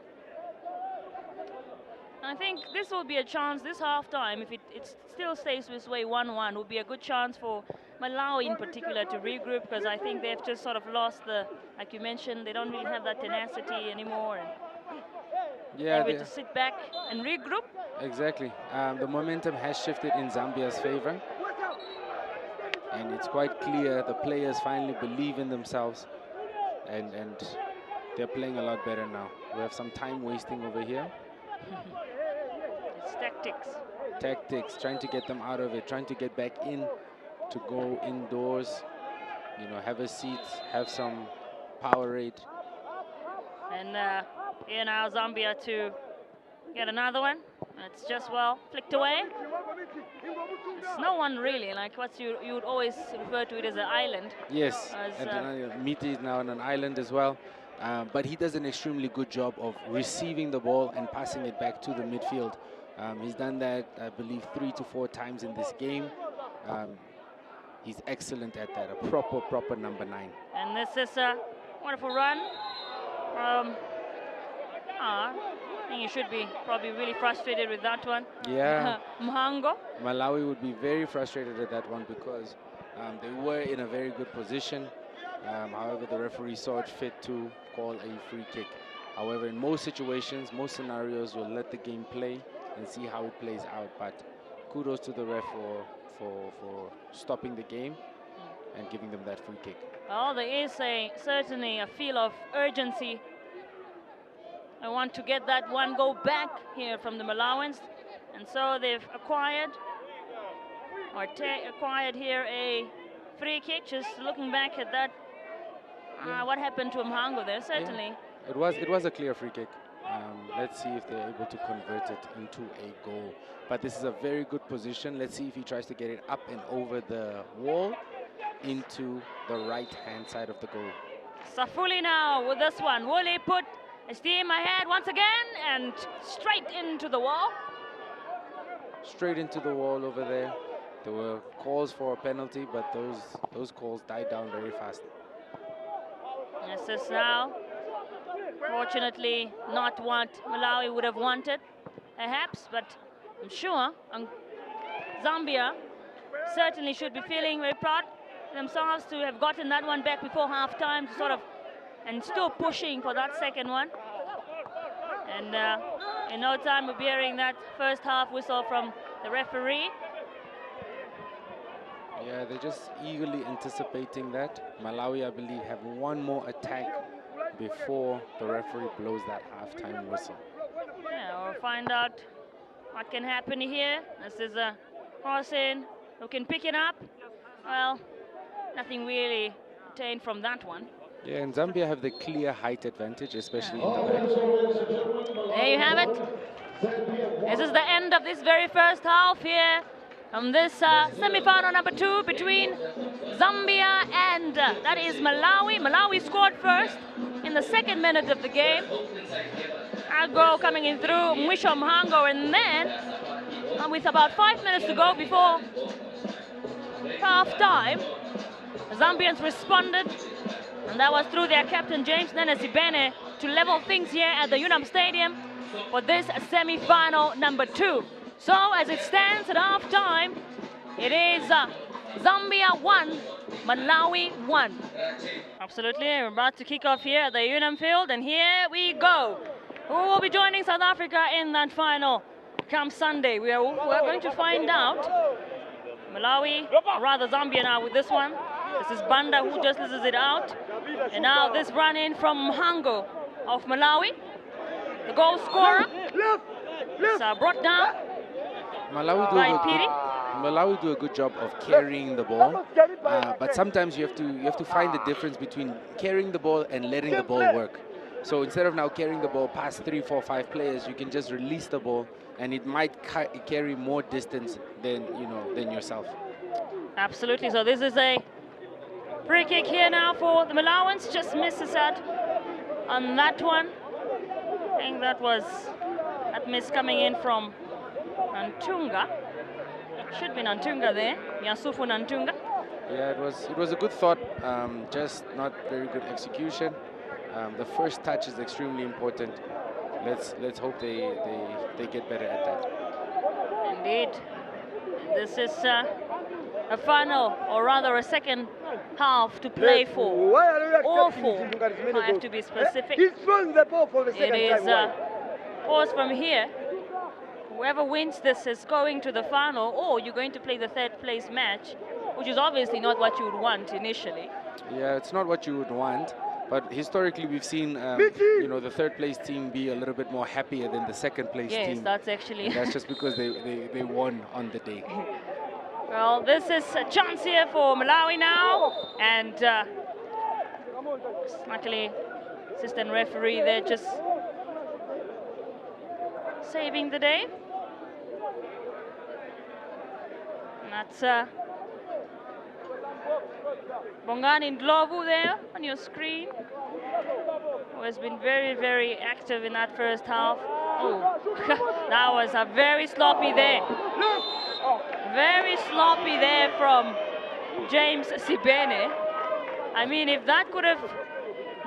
I think this will be a chance, this half-time, if it still stays this way 1-1, will be a good chance for Malawi in particular to regroup, because I think they've just sort of lost like you mentioned, they don't really have that tenacity anymore. And yeah, able to sit back and regroup. Exactly. The momentum has shifted in Zambia's favor. And it's quite clear the players finally believe in themselves. And they're playing a lot better now. We have some time wasting over here. It's tactics. Tactics, trying to get them out of it, trying to get back in, to go indoors, have a seat, have some Powerade. And here now Zambia to get another one. It's just flicked away. It's no one really, like what you would always refer to it as an island. Yes, and Miti is now on an island as well. but he does an extremely good job of receiving the ball and passing it back to the midfield. He's done that, I believe, 3 to 4 times in this game. He's excellent at that, a proper number 9. And this is a wonderful run. I think you should be probably really frustrated with that one. Yeah. Mhango. Malawi would be very frustrated at that one because they were in a very good position. However, the referee saw it fit to call a free kick. However, in most situations, most scenarios, you'll let the game play and see how it plays out. But kudos to the ref for stopping the game and giving them that free kick. Well, there is certainly a feel of urgency. I want to get that one goal back here from the Malawans. And so they've acquired here a free kick. Just looking back at that, what happened to Mhango there, certainly. Yeah. It was a clear free kick. Let's see if they're able to convert it into a goal. But this is a very good position. Let's see if he tries to get it up and over the wall into the right-hand side of the goal. Safuli now with this one. Wooly put a steam ahead once again and straight into the wall. Straight into the wall over there. There were calls for a penalty, but those calls died down very fast. This is now, fortunately, not what Malawi would have wanted, perhaps, but I'm sure Zambia certainly should be feeling very proud themselves to have gotten that one back before half-time, and still pushing for that second one. And in no time we'll be hearing that first half whistle from the referee. Yeah, they're just eagerly anticipating that. Malawi, I believe, have one more attack before the referee blows that halftime whistle. Yeah, we'll find out what can happen here. This is a Hossein who can pick it up. Well, nothing really obtained from that one. Yeah, and Zambia have the clear height advantage, especially in the back. There you have it. This is the end of this very first half here. This semi-final number 2 between Zambia and that is Malawi. Malawi scored first in the 2nd minute of the game. A goal coming in through Mwisho Mhango, and then with about 5 minutes to go before half-time, the Zambians responded, and that was through their captain James Nenesibene to level things here at the Unam Stadium for this semi-final number 2. So as it stands at half-time, it is Zambia 1, Malawi 1. Absolutely, we're about to kick off here at the Unam Field, and here we go. Who will be joining South Africa in that final come Sunday? We're going to find out. Malawi, or rather Zambia now with this one. This is Banda who just loses it out. And now this run in from Mhango of Malawi. The goal scorer is brought down. Malawi do a good job of carrying the ball, but sometimes you have to find the difference between carrying the ball and letting the ball work. So instead of now carrying the ball past 3, 4, 5 players, you can just release the ball, and it might carry more distance than yourself. Absolutely. So this is a free kick here now for the Malawans. Just misses out on that one. I think that was that miss coming in from Nantunga. Should be Nantunga there. Yasufu Nantunga. Yeah, it was a good thought, just not very good execution. The first touch is extremely important. Let's hope they get better at that. Indeed. This is a final, or rather a second half to play for. All 4, I have to be specific. It is pause from here. Whoever wins this is going to the final, or you're going to play the 3rd place match, which is obviously not what you would want initially. Yeah, it's not what you would want. But historically, we've seen, the 3rd place team be a little bit more happier than the 2nd place team. Yes, that's actually... And that's just because they won on the day. Well, this is a chance here for Malawi now. And luckily, assistant referee there just saving the day. And that's Bongani Ndlovu there on your screen. who has been very, very active in that first half. Oh, that was a very sloppy there. Very sloppy there from James Sibene. I mean, if that could have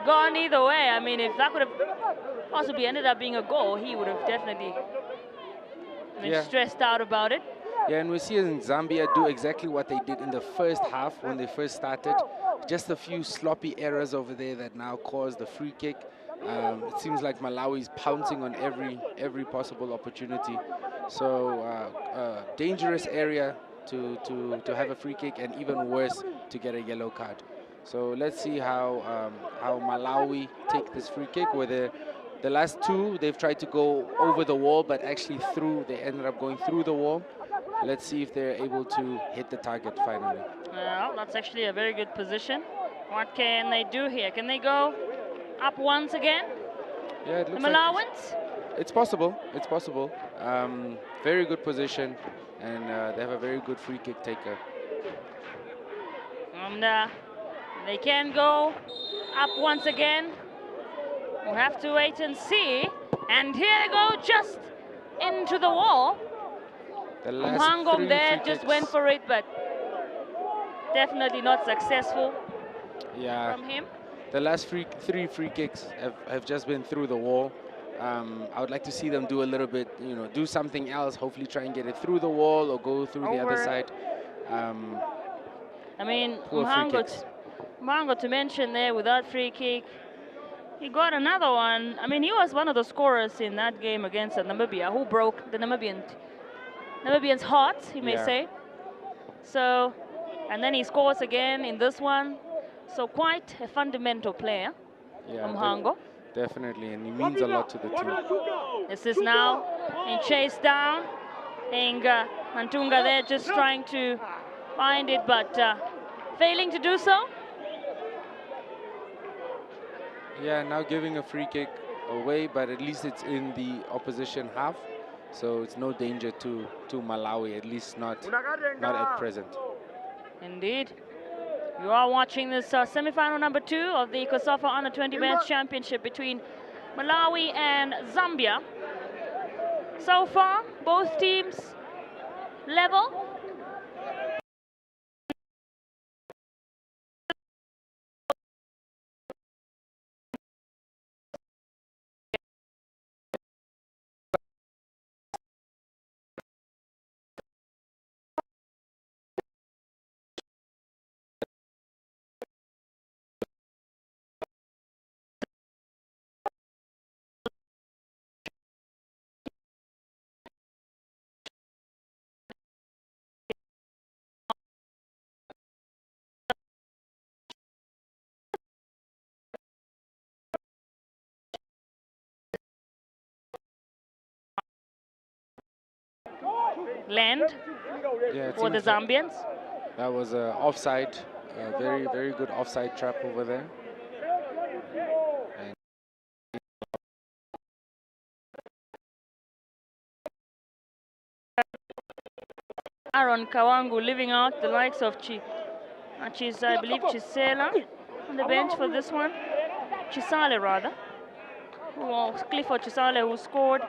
gone either way, I mean, if that could have possibly ended up being a goal, he would have definitely been stressed out about it. Yeah, and we see in Zambia do exactly what they did in the first half when they first started. Just a few sloppy errors over there that now caused the free kick. It seems like Malawi is pouncing on every possible opportunity. So dangerous area to have a free kick, and even worse to get a yellow card. So let's see how Malawi take this free kick. Where the last two they've tried to go over the wall, but actually they ended up going through the wall. Let's see if they're able to hit the target finally. Well, that's actually a very good position. What can they do here? Can they go up once again? Yeah, it looks the Malawans? Like it's possible. It's possible. Very good position, and they have a very good free kick taker. And they can go up once again. We'll have to wait and see. And here they go, just into the wall. Mhangom there just went for it, but definitely not successful from him. The last three free kicks have just been through the wall. I would like to see them do a little bit, do something else, hopefully try and get it through the wall or go through the other side. I mean, Mhango to mention there with that free kick. He got another one. I mean, he was one of the scorers in that game against Namibia, who broke the Namibians' hearts, you may say. So, and then he scores again in this one. So quite a fundamental player, Mhango. Definitely, and he means a lot to the team. This is now being chased down. Nantunga there just trying to find it, but failing to do so. Yeah, now giving a free kick away, but at least it's in the opposition half. So it's no danger to Malawi, at least not at present. Indeed. You are watching this semi-final number 2 of the COSAFA Under 20 Men's Championship between Malawi and Zambia. So far, both teams level. Land for the Zambians. That was an offside, a very, very good offside trap over there. And Aaron Kawangu leaving out the likes of I believe Chisela on the bench for this one. Chisale rather. Clifford Chisale, who scored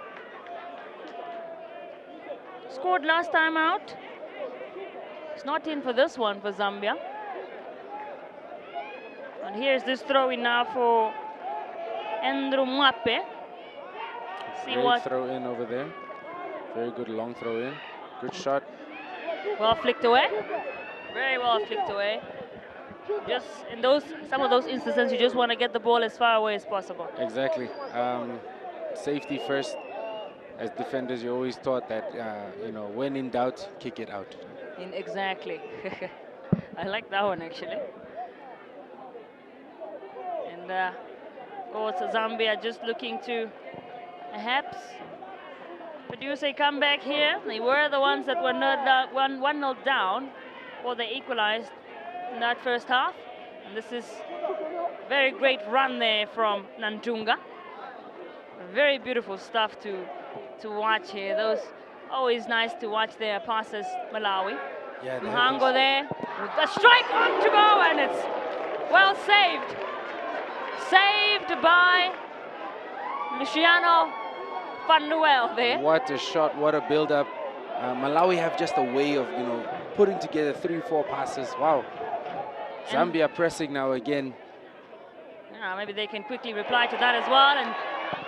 last time out. It's not in for this one for Zambia. And here's this throw in now for Andrew Mwape. Great throw in over there. Very good long throw in. Good shot. Well flicked away. Very well flicked away. Just in some of those instances, you just want to get the ball as far away as possible. Exactly. Safety first. As defenders, you're always taught that, when in doubt, kick it out. Exactly. I like that one, actually. And, of course, Zambia just looking to perhaps produce a comeback here. They were the ones that were 1-0 down, or they equalized in that first half. And this is a very great run there from Nantunga. Very beautiful stuff to watch here. Those always nice to watch their passes, Malawi. Yeah, Mhango there, with a strike on to go, and it's well saved. Saved by Luciano Fanuel there. What a shot, what a build-up. Malawi have just a way of, putting together 3-4 passes. Wow. Zambia pressing now again. Yeah, maybe they can quickly reply to that as well and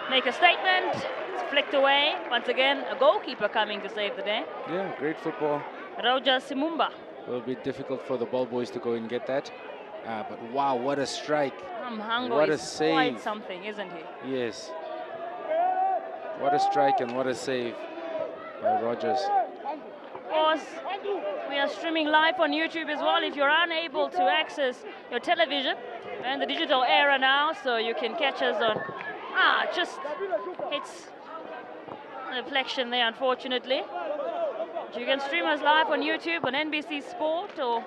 make a statement. It's flicked away. Once again, a goalkeeper coming to save the day. Yeah, great football. Roger Simumba. A little bit difficult for the ball boys to go and get that. But wow, what a strike. Mhango What a is save. quite something, isn't he? Yes. What a strike and what a save by Rogers. Of course, we are streaming live on YouTube as well. If you're unable to access your television, we're in the digital era now, so you can catch us on. Just hits a deflection there, unfortunately. You can stream us live on YouTube on NBC Sport or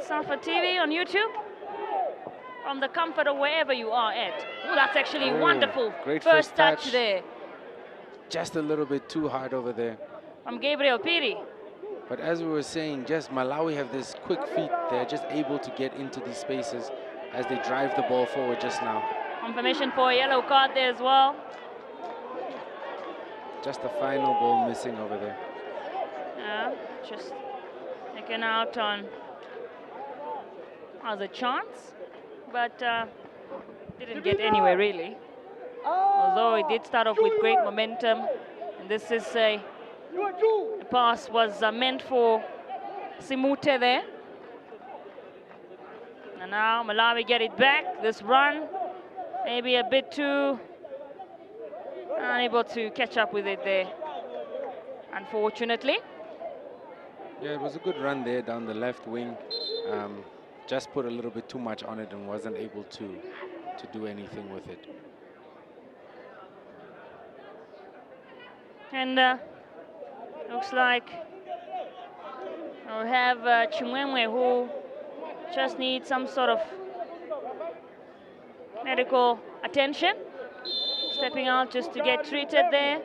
Safa TV on YouTube from the comfort of wherever you are at. Oh, that's actually wonderful. Great First touch there. Just a little bit too hard over there. From Gabriel Piri. But as we were saying, just Malawi have this quick feet. They're just able to get into these spaces as they drive the ball forward just now. Confirmation for a yellow card there as well. Just the final ball missing over there. Yeah, just taken out on as a chance, but didn't get anywhere really. Although it did start off with great momentum, and this is the pass was meant for Simute there. And now Malawi get it back. This run maybe a bit too unable to catch up with it there, unfortunately. Yeah, it was a good run there down the left wing. Just put a little bit too much on it and wasn't able to do anything with it. And looks like we'll have Chimwemwe, who just needs some sort of medical attention, stepping out just to get treated there.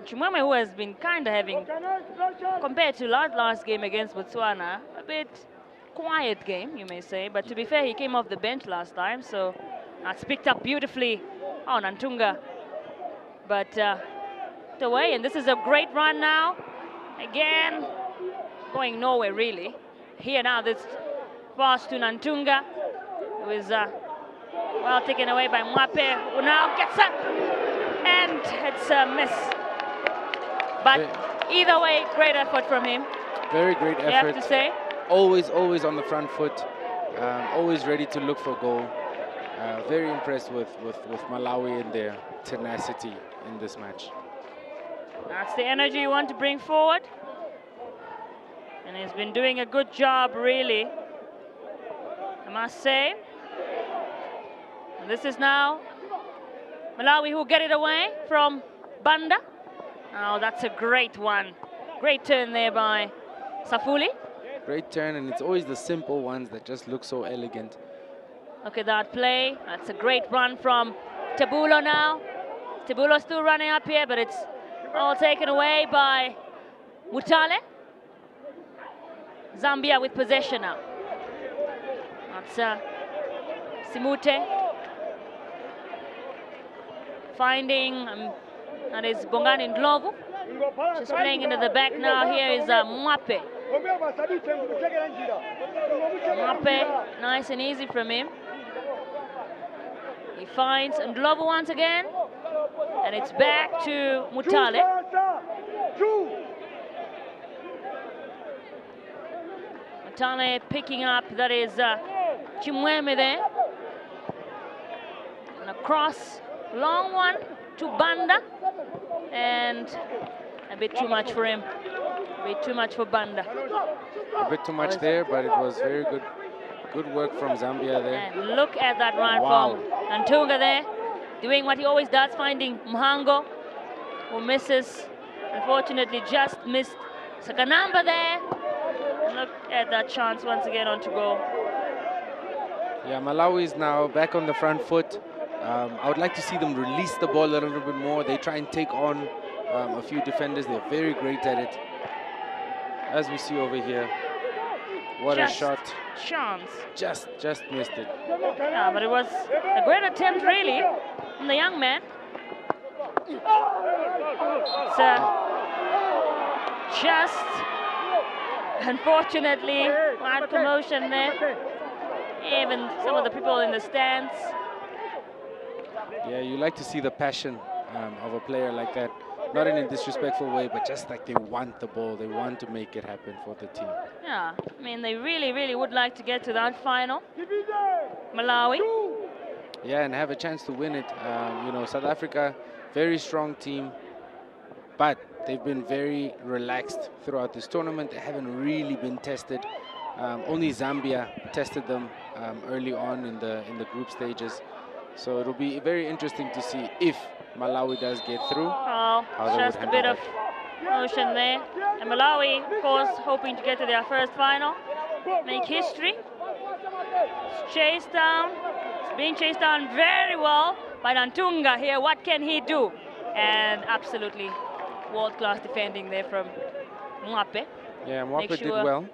Chimwemwe, who has been kind of having, compared to last game against Botswana, a bit quiet game, you may say. But to be fair, he came off the bench last time, so that's picked up beautifully on Antunga. But away, and this is a great run now. Again, going nowhere really. Here now, this pass to Nantunga, who is well taken away by Mwape, who now gets up, and it's a miss. But either way, great effort from him. Very great effort. You have to say. Always on the front foot. Always ready to look for goal. Very impressed with Malawi and their tenacity in this match. That's the energy you want to bring forward. And he's been doing a good job, really, I must say. And this is now Malawi who get it away from Banda. Oh, that's a great one. Great turn there by Safuli. Great turn, and it's always the simple ones that just look so elegant. Look at that play. That's a great run from Tebulo now. Tebulo still running up here, but it's all taken away by Mutale. Zambia with possession now. That's Simute. Finding, that is Bongani Ndlovu. Just playing into the back now. Here is Mwape. Mwape, nice and easy from him. He finds Ndlovu once again. And it's back to Mutale. Mutale picking up, that is Chimwemwe there. And a cross, long one to Banda. And a bit too much for him. A bit too much for Banda. A bit too much there, but it was very good work from Zambia there. And look at that run from Antunga there, doing what he always does, finding Mhango, who misses. Unfortunately, just missed Sakanamba there. And look at that chance once again on to goal. Yeah, Malawi is now back on the front foot. I would like to see them release the ball a little bit more. They try and take on a few defenders. They're very great at it. As we see over here. What just a shot. Chance. Just missed it. Yeah, but it was a great attempt, really, from the young man. It's just, unfortunately, bad commotion there. Even some of the people in the stands. Yeah, you like to see the passion of a player like that. Not in a disrespectful way, but just like they want the ball. They want to make it happen for the team. Yeah, I mean, they really, really would like to get to that final. Malawi. Yeah, and have a chance to win it. You know, South Africa, very strong team, but they've been very relaxed throughout this tournament. They haven't really been tested. Only Zambia tested them early on in the group stages. So it'll be very interesting to see if Malawi does get through. Oh, just a bit of motion there. And Malawi, of course, hoping to get to their first final, make history. It's chased down. It's being chased down very well by Nantunga here. What can he do? And absolutely world-class defending there from Mwape. Yeah, Mwape did well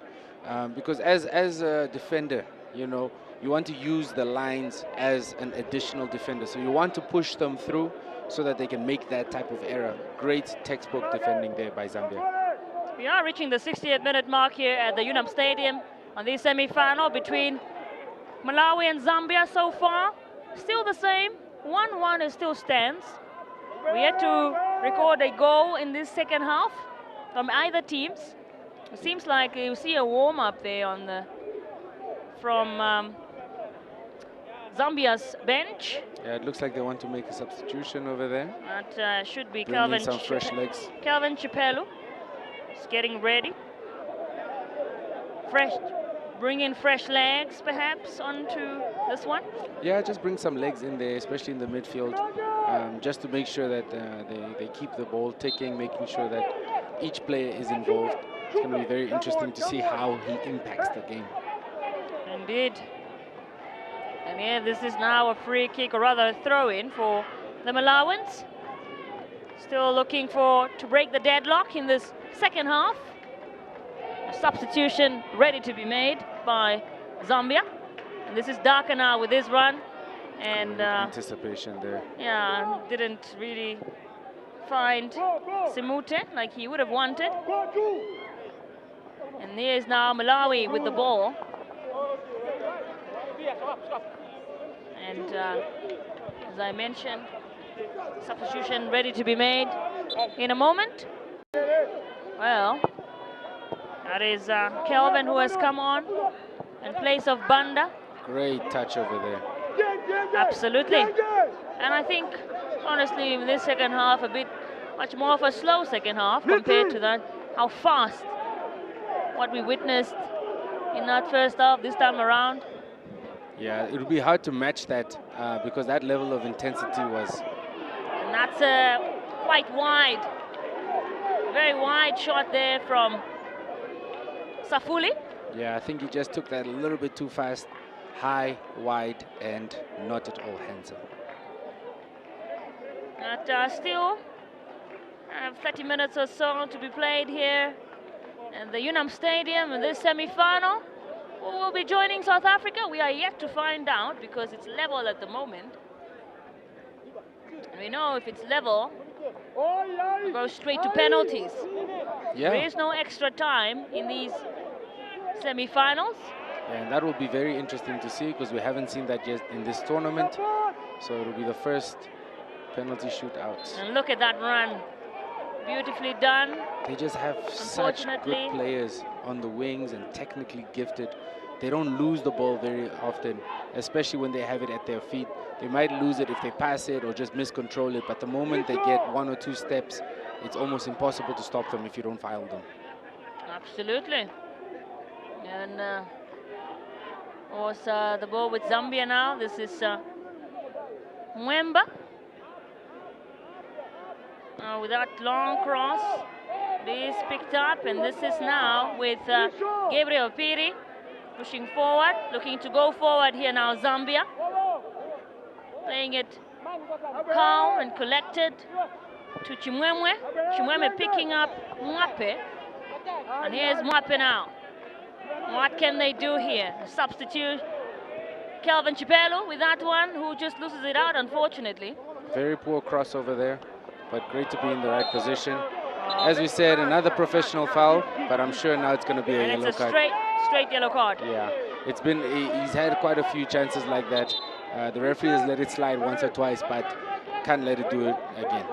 because as a defender, you know, you want to use the lines as an additional defender. So you want to push them through so that they can make that type of error. Great textbook defending there by Zambia. We are reaching the 68th minute mark here at the Unam Stadium on the semi-final between Malawi and Zambia so far. Still the same, 1-1 it still stands. We had to record a goal in this second half from either teams. It seems like you see a warm-up there on the from Zambia's bench. Yeah, it looks like they want to make a substitution over there. That should be Bring in some fresh legs. Calvin Chipelu is getting ready. Bring in fresh legs perhaps onto this one. Yeah, just bring some legs in there, especially in the midfield, just to make sure that they keep the ball ticking, making sure that each player is involved. It's going to be very interesting to see how he impacts the game. Indeed. And yeah, this is now a free kick, or rather a throw-in for the Malawans. Still looking to break the deadlock in this second half. A substitution ready to be made by Zambia. And this is Daka now with his run. And anticipation there. Yeah, didn't really find Simute like he would have wanted. And there's now Malawi with the ball. And as I mentioned, substitution ready to be made in a moment. Well, that is Kelvin who has come on in place of Banda. Great touch over there. Absolutely. And I think, honestly, in this second half, much more of a slow second half compared to that, how fast what we witnessed in that first half this time around. Yeah, it would be hard to match that because that level of intensity was... And that's quite wide. Very wide shot there from Safuli. Yeah, I think he just took that a little bit too fast. High, wide, and not at all handsome. But still, 30 minutes or so to be played here at the Unam Stadium in this semi-final. Who will be joining South Africa? We are yet to find out because it's level at the moment. And we know if it's level, we'll go straight to penalties. Yeah. There is no extra time in these semi-finals. Yeah, and that will be very interesting to see because we haven't seen that yet in this tournament. So it will be the first penalty shootout. And look at that run. Beautifully done. They just have such good players on the wings and technically gifted. They don't lose the ball very often, especially when they have it at their feet. They might lose it if they pass it or just miscontrol it, but the moment they get one or two steps, it's almost impossible to stop them if you don't foul them. Absolutely. And the ball with Zambia now. This is Mwemba. With that long cross, it is picked up, and this is now with Gabriel Piri pushing forward, looking to go forward here now. Zambia playing it calm and collected to Chimwemwe. Chimwemwe picking up Mwape, and here's Mwape now. What can they do here? Substitute Kelvin Chipelo with that one, who just loses it out, unfortunately. Very poor crossover there, but great to be in the right position. As we said, another professional foul, but I'm sure now it's going to be a And yellow it's a card. straight yellow card. Yeah, he's had quite a few chances like that. The referee has let it slide once or twice, but can't let it do it again.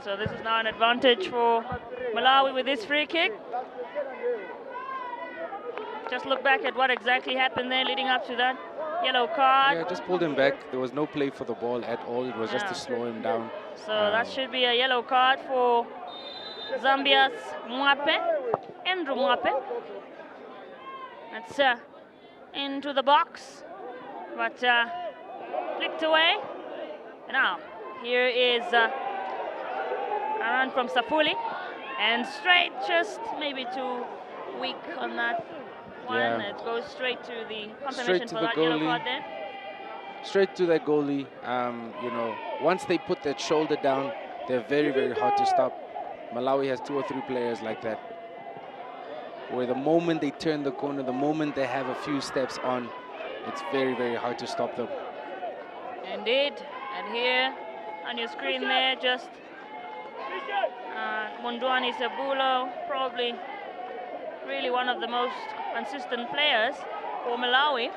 So this is now an advantage for Malawi with this free kick. Just look back at what exactly happened there leading up to that yellow card. Yeah, just pulled him back. There was no play for the ball at all. It was just to slow him down. So that should be a yellow card for Zambia's Andrew Mwape. That's into the box, but flicked away. Now, here is a run from Safuli, and straight, just maybe too weak on that one. Yeah. It goes straight to the confirmation for that goalie. yellow card there. Straight to that goalie. You know, once they put that shoulder down, they're very, very hard to stop. Malawi has 2 or 3 players like that, where the moment they turn the corner, the moment they have a few steps on, it's very, very hard to stop them. Indeed, and here on your screen there, just Mundwani Sabulo, probably really one of the most consistent players for Malawi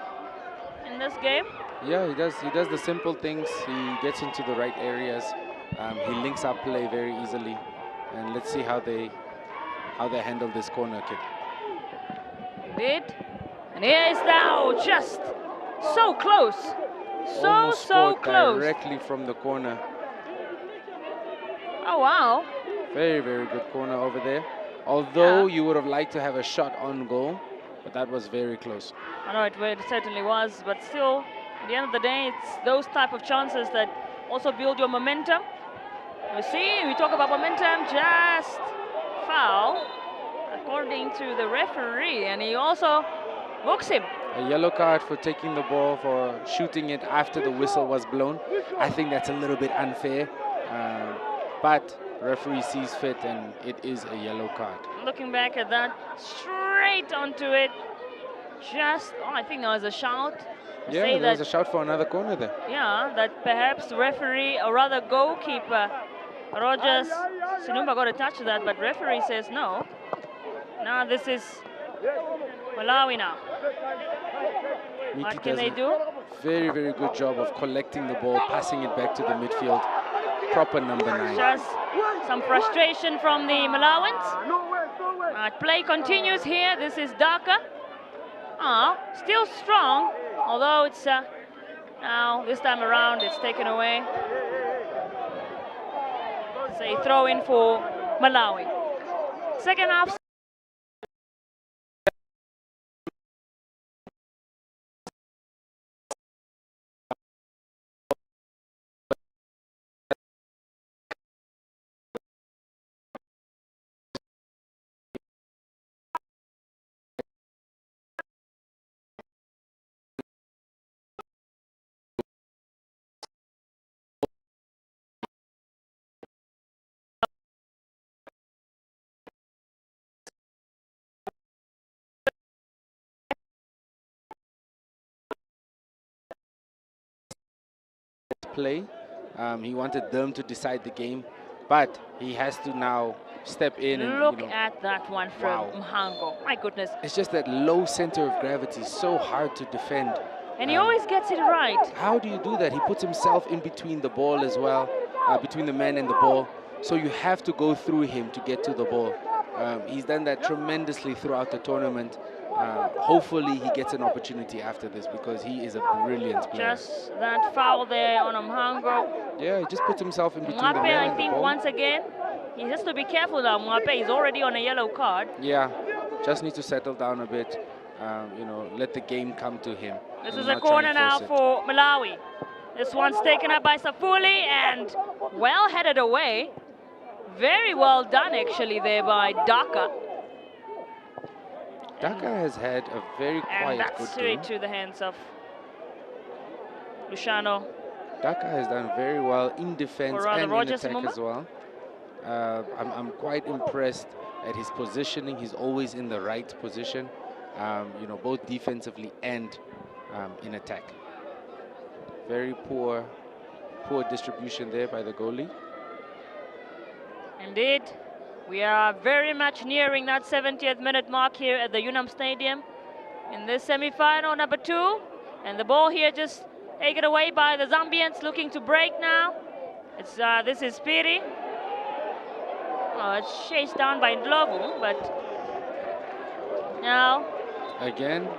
in this game. Yeah, he does the simple things. He gets into the right areas. He links up play very easily, and let's see how they handle this corner kick. Indeed, and here is now just so close, so close, directly from the corner. Oh wow! Very, very good corner over there. Although you would have liked to have a shot on goal, but that was very close. I know it certainly was, but still, at the end of the day, it's those type of chances that also build your momentum. You see, we talk about momentum, just foul, according to the referee, and he also books him. A yellow card for taking the ball, for shooting it after the whistle was blown. I think that's a little bit unfair, but referee sees fit, and it is a yellow card. Looking back at that, straight onto it, just, I think there was a shout. Yeah, there was a shout for another corner there. Yeah, that perhaps the referee, or rather goalkeeper, Rogers Sinumba got a touch of that, but referee says no. Now this is Malawi now. What can they do? Very, very good job of collecting the ball, passing it back to the midfield. Proper number 9. Just some frustration from the Malawans. Play continues here. This is Dhaka. Still strong, although it's now this time around it's taken away. It's a throw in for Malawi. Second half. Play. He wanted them to decide the game, but he has to now step in and look at that one from Mhango. My goodness. It's just that low center of gravity is so hard to defend. And he always gets it right. How do you do that? He puts himself in between the ball as well, between the man and the ball. So you have to go through him to get to the ball. He's done that tremendously throughout the tournament. Hopefully he gets an opportunity after this, because he is a brilliant player. Just that foul there on Mhango. Yeah, he just puts himself in between the man and I think the ball. once again, he has to be careful now. Mwape is already on a yellow card. Yeah, just needs to settle down a bit. You know, let the game come to him. This is a corner now for Malawi. This one's taken up by Safuli and well headed away. Very well done actually there by Dhaka. Dhaka has had a very quiet, and that's good straight game. to the hands of Luciano. Dhaka has done very well in defense and in attack as well. I'm quite impressed at his positioning. He's always in the right position. both defensively and in attack. Very poor distribution there by the goalie. Indeed, we are very much nearing that 70th minute mark here at the Unam Stadium in this semi-final number 2. And the ball here just taken away by the Zambians, looking to break now. This is Piri. Oh, it's chased down by Ndlovu, but now Again,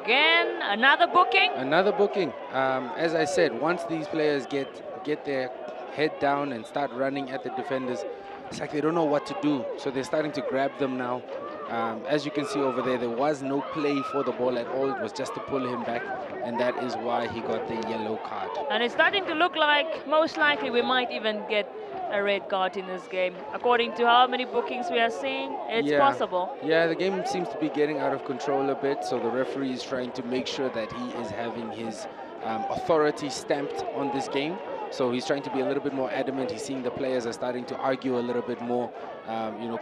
another booking. Another booking. As I said, once these players get their head down and start running at the defenders, it's like they don't know what to do. So they're starting to grab them now. As you can see over there was no play for the ball at all. It was just to pull him back, and that is why he got the yellow card. And it's starting to look like most likely we might even get a red card in this game. According to how many bookings we are seeing, it's possible. Yeah, the game seems to be getting out of control a bit, so the referee is trying to make sure that he is having his authority stamped on this game. So he's trying to be a little bit more adamant. He's seeing the players are starting to argue a little bit more,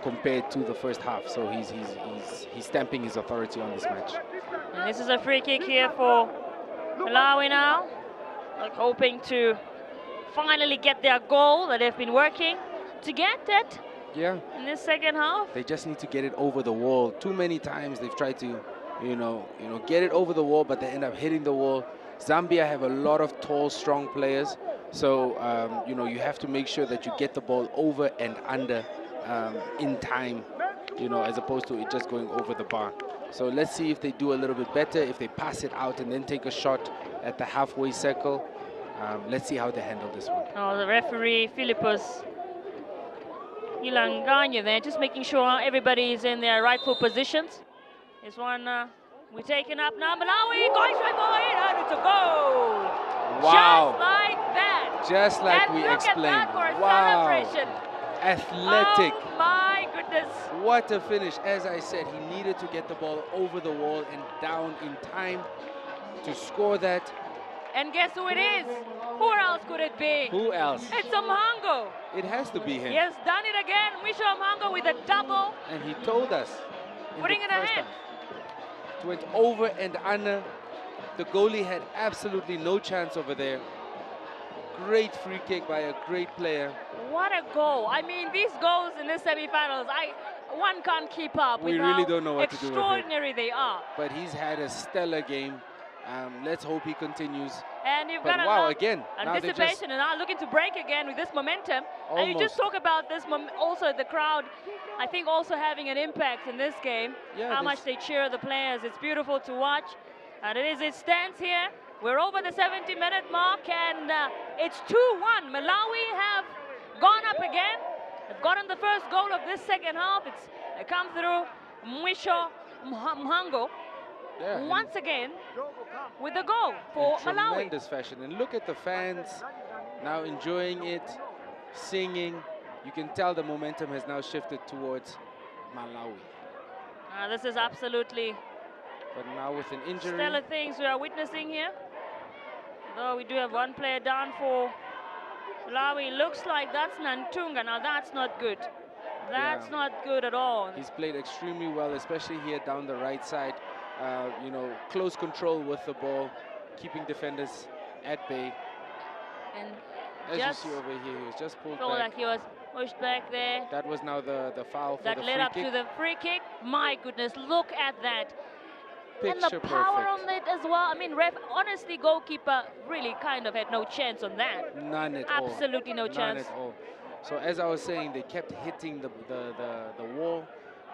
compared to the first half. So he's stamping his authority on this match. And this is a free kick here for Malawi now, like hoping to finally get their goal that they've been working to get it. Yeah. In this second half. They just need to get it over the wall. Too many times they've tried to, get it over the wall, but they end up hitting the wall. Zambia have a lot of tall, strong players. So, you have to make sure that you get the ball over and under in time, as opposed to it just going over the bar. So let's see if they do a little bit better, if they pass it out and then take a shot at the halfway circle. Let's see how they handle this one. Oh, the referee, Philippus Ilanganya there, just making sure everybody is in their rightful positions. This one we're taking up now. Malawi going straight for it, and it's a goal. Wow. Just like that. Just like and we look explained. At that for a wow. celebration. Athletic. Oh my goodness. What a finish. As I said, he needed to get the ball over the wall and down in time to score that. And guess who it is? Who else could it be? Who else? It's Mhango. It has to be him. He has done it again. Misho Mhango with a double. And he told us. Putting it ahead. It went over and under. The goalie had absolutely no chance over there. Great free kick by a great player. What a goal. I mean, these goals in the semi-finals, one can't keep up We with really how don't know what to do with it. extraordinary they are. But he's had a stellar game. Let's hope he continues. And you've But got wow, again, anticipation and now looking to break again with this momentum. Almost. And you just talk about this, also the crowd, I think also having an impact in this game. Yeah, how much they cheer the players. It's beautiful to watch. And it stands here. We're over the 70-minute mark and it's 2-1. Malawi have gone up again. They've gotten the first goal of this second half. It's come through Misho Mhango. Yeah, once again with the goal for Malawi. Tremendous fashion. And look at the fans now enjoying it, singing. You can tell the momentum has now shifted towards Malawi. This is absolutely But now with an injury. stellar things we are witnessing here. Though we do have one player down for Malawi. Looks like that's Nantunga. Now that's not good. That's not good at all. He's played extremely well, especially here down the right side. Close control with the ball, keeping defenders at bay. And as you see over here, he was just pulled felt back. like he was pushed back there. That was now the foul for the free kick. That led up to the free kick. My goodness, look at that. Picture and the power perfect. on it as well. I mean, honestly, goalkeeper really kind of had no chance on that. None at all. Absolutely no chance. None at all. So as I was saying, they kept hitting the wall.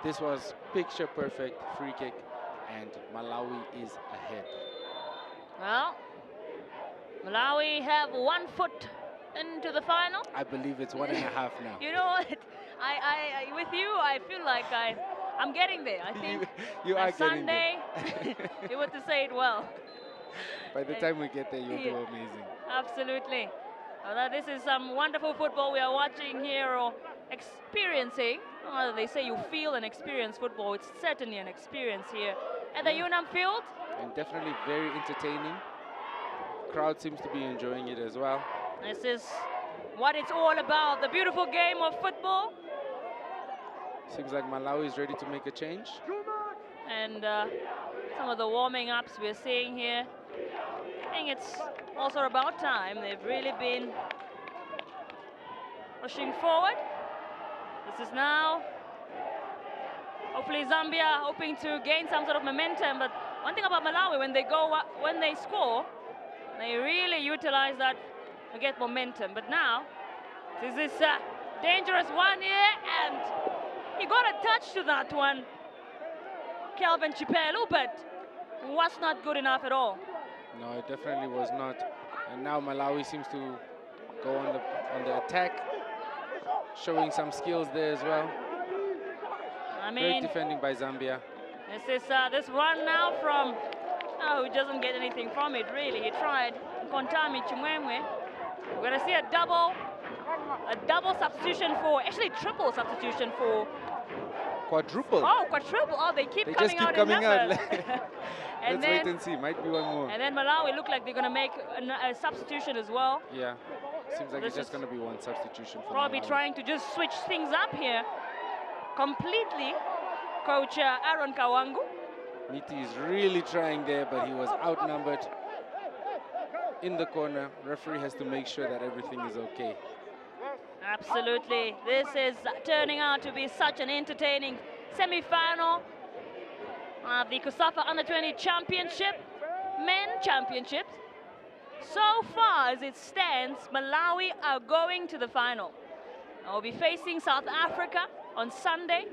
This was picture perfect free kick, and Malawi is ahead. Well, Malawi have 1 foot into the final. I believe it's 1.5 now. You know what? I with you, I feel like I'm getting there. I think you are getting Sunday, there. you want to say it well. By the time we get there, you'll do amazing. Absolutely. Well, this is some wonderful football we are watching here or experiencing. Well, they say you feel and experience football. It's certainly an experience here at the Unam field. And definitely very entertaining. Crowd seems to be enjoying it as well. This is what it's all about, the beautiful game of football. Seems like Malawi is ready to make a change. And some of the warming ups we're seeing here. I think it's also about time. They've really been pushing forward. This is now hopefully Zambia hoping to gain some sort of momentum. But one thing about Malawi, when they score, they really utilize that to get momentum. But now this is a dangerous one here, and he got a touch to that one, Kelvin Chipelu, but was not good enough at all. No, it definitely was not. And now Malawi seems to go on the attack, showing some skills there as well. I mean, great defending by Zambia. This is this run now from who doesn't get anything from it really. He tried Kontami Chimwemwe. We're gonna see a double substitution for, actually triple substitution for. Quadruple. Oh, quadruple. Oh, they keep coming just keep out coming in numbers. Let's wait and see. Might be one more. And then Malawi look like they're going to make a substitution as well. Yeah. Seems like it's just going to be one substitution for probably Malawi. Trying to just switch things up here completely. Coach Aaron Kawangu. Miti is really trying there, but he was outnumbered in the corner. Referee has to make sure that everything is okay. Absolutely. This is turning out to be such an entertaining semi-final of the COSAFA Under-20 Championship, Men Championships. So far as it stands, Malawi are going to the final. They'll be facing South Africa on Sunday.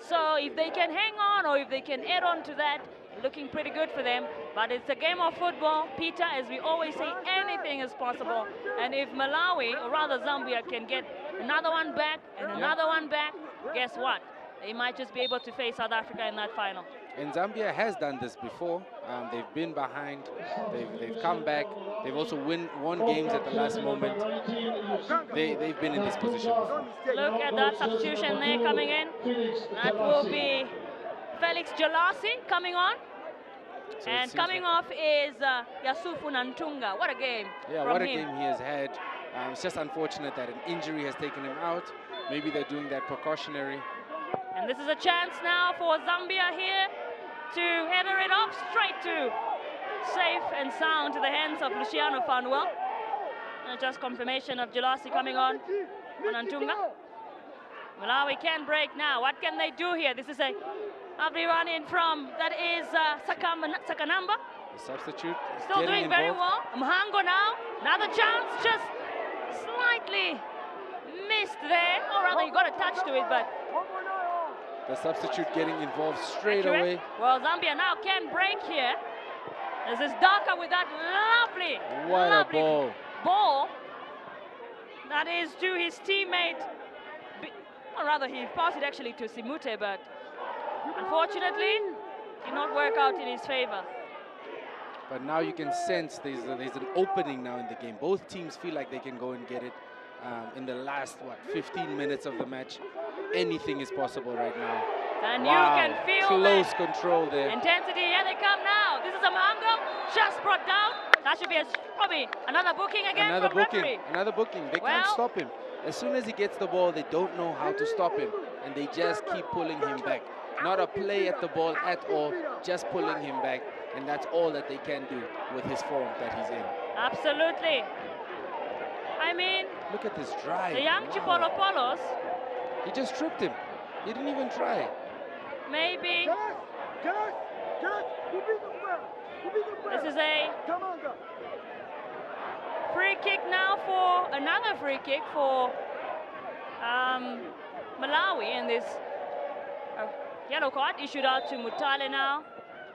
So if they can hang on, or if they can add on to that, looking pretty good for them. But it's a game of football, Peter, as we always say, anything is possible. And if Malawi, or rather Zambia, can get another one back and another one back, guess what? They might just be able to face South Africa in that final. And Zambia has done this before. They've been behind, they've come back. They've also won games at the last moment. They've been in this position before. Look at that substitution there coming in. That will be Felix Jalasi coming on. So and coming off is Yasufu Nantunga. What a game. Yeah, what a game he has had. It's just unfortunate that an injury has taken him out. Maybe they're doing that precautionary. And this is a chance now for Zambia here to header it off straight to safe and sound to the hands of Luciano Fanuel. And just confirmation of Jalasi coming on Nantunga. Malawi can break now. What can they do here? This is a lovely run in from, that is Sakanamba. The substitute still doing involved. very well. Mhango now, another chance, just slightly missed there. Or rather, he got a touch to it, but the substitute getting involved straight away. Well, Zambia now can break here. This is Daka with that lovely ball. That is to his teammate. Or rather, he passed it actually to Simute, but unfortunately, did not work out in his favor. But now you can sense there's an opening now in the game. Both teams feel like they can go and get it in the last, 15 minutes of the match. Anything is possible right now. And you can feel close control there. Intensity, here they come now. This is a Mhango, just brought down. That should be probably another booking again from referee. Another booking. They can't stop him. As soon as he gets the ball, they don't know how to stop him. And they just keep pulling him back. Not a play at the ball at all, just pulling him back. And that's all that they can do with his form that he's in. Absolutely. I mean, look at this drive. The young Chipolo Polos. He just tripped him. He didn't even try. Maybe. This is a free kick now for another free kick for Malawi, and this yellow card issued out to Mutale now.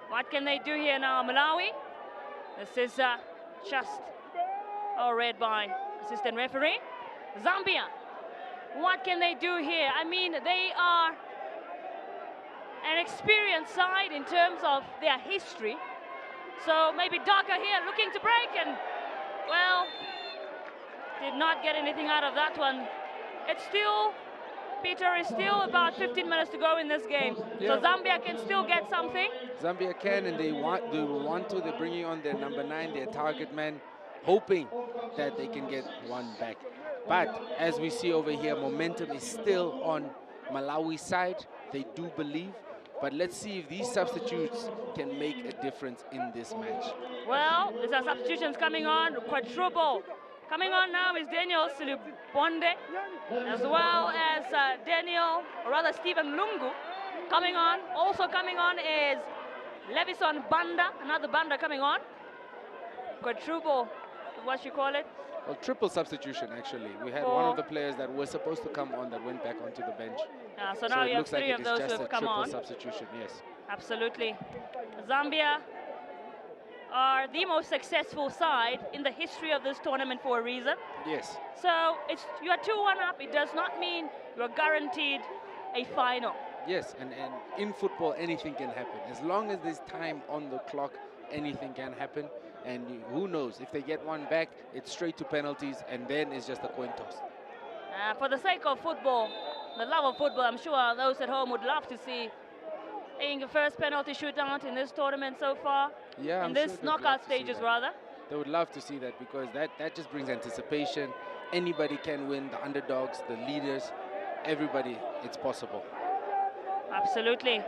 What can they do here now, Malawi? This is just read by assistant referee. Zambia, what can they do here? I mean, they are an experienced side in terms of their history. So maybe Dhaka here looking to break, and, well, did not get anything out of that one. It's still, Peter, is still about 15 minutes to go in this game. Yeah. So Zambia can still get something. Zambia can, and they want to. They're bringing on their number 9, their target man, hoping that they can get one back. But as we see over here, momentum is still on Malawi's side. They do believe, But let's see if these substitutes can make a difference in this match. Well, there's our substitutions coming on. Quadruple. Coming on now is Daniel Silubonde, as well as Stephen Lungu. Coming on. Also coming on is Levison Banda, another Banda coming on. Quadruple, what you call it? Well, triple substitution, actually. We had one of the players that was supposed to come on that went back onto the bench. So now you have looks like three of those who have come on. Substitution, yes. Absolutely. Zambia are the most successful side in the history of this tournament for a reason. Yes. So you are 2-1 up. It does not mean you are guaranteed a final. Yes, and in football, anything can happen. As long as there's time on the clock, anything can happen. And who knows, if they get one back, it's straight to penalties, and then it's just a coin toss. For the sake of football, the love of football, I'm sure those at home would love to see the first penalty shootout in this tournament so far. Yeah, in this knockout stages, rather. They would love to see that, because that just brings anticipation. Anybody can win, the underdogs, the leaders, everybody, it's possible. Absolutely.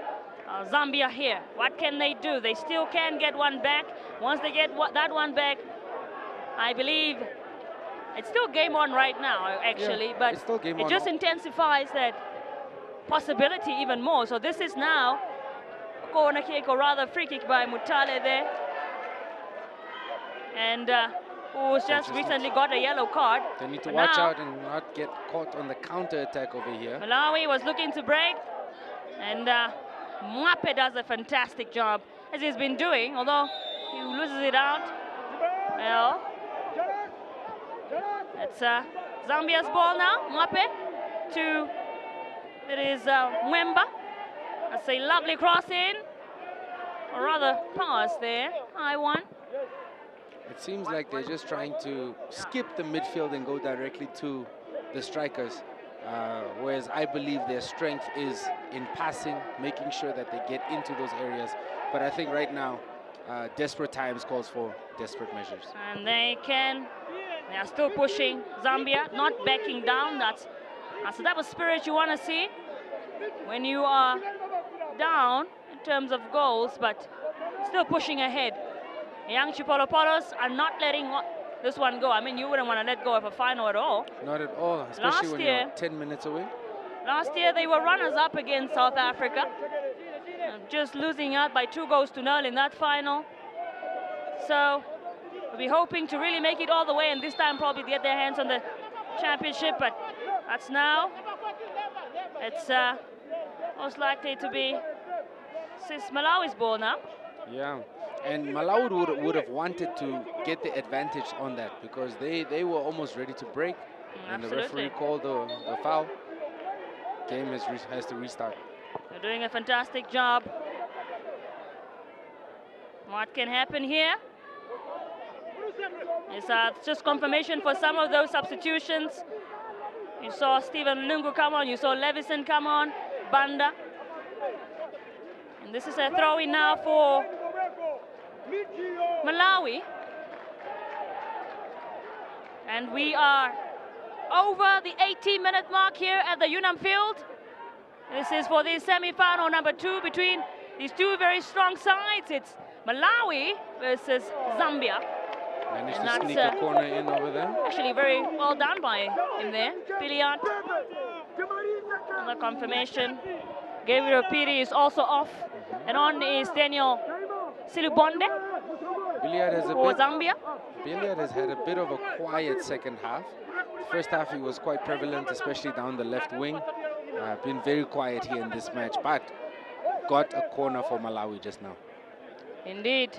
Zambia here, what can they do? They still can get one back. Once they get that one back, I believe it's still game on right now, actually, yeah, but it just intensifies that possibility even more. So this is now a corner kick, or rather free kick by Mutale there, and who's just recently got a yellow card. They need to watch out and not get caught on the counter attack over here. Malawi was looking to break, and Mwape does a fantastic job, as he's been doing, although he loses it out. Well, it's Zambia's ball now. Mwape to, it is Mwemba. That's a lovely cross in, or rather pass there, high one. It seems like they're just trying to skip the midfield and go directly to the strikers. Whereas I believe their strength is in passing, making sure that they get into those areas. But I think right now, desperate times calls for desperate measures. And they are still pushing Zambia, not backing down. That's the type of spirit you want to see when you are down in terms of goals, but still pushing ahead. Young Chipolopolos are not letting this one go. I mean, you wouldn't want to let go of a final at all. Not at all, especially when you're 10 minutes away. Last year, they were runners-up against South Africa, just losing out by 2-0 in that final. So we'll be hoping to really make it all the way, and this time probably get their hands on the championship, but that's now. It's most likely to be Malawi's ball now. Yeah. And Malawi would have wanted to get the advantage on that, because they were almost ready to break. And the referee called the foul. Game has to restart. They're doing a fantastic job. What can happen here? It's just confirmation for some of those substitutions. You saw Stephen Lungu come on, you saw Levison come on, Banda. And this is a throw-in now for Malawi, and we are over the 18-minute mark here at the Unam Field. This is for the semi-final number 2 between these two very strong sides. It's Malawi versus Zambia. Managed to sneak a corner in over there. Actually, very well done by him there. Piliat. Another confirmation. Gabriel Piri is also off, and on is Daniel Silubonde for Zambia. Billiard has had a bit of a quiet second half. First half he was quite prevalent, especially down the left wing. Been very quiet here in this match, but got a corner for Malawi just now. Indeed.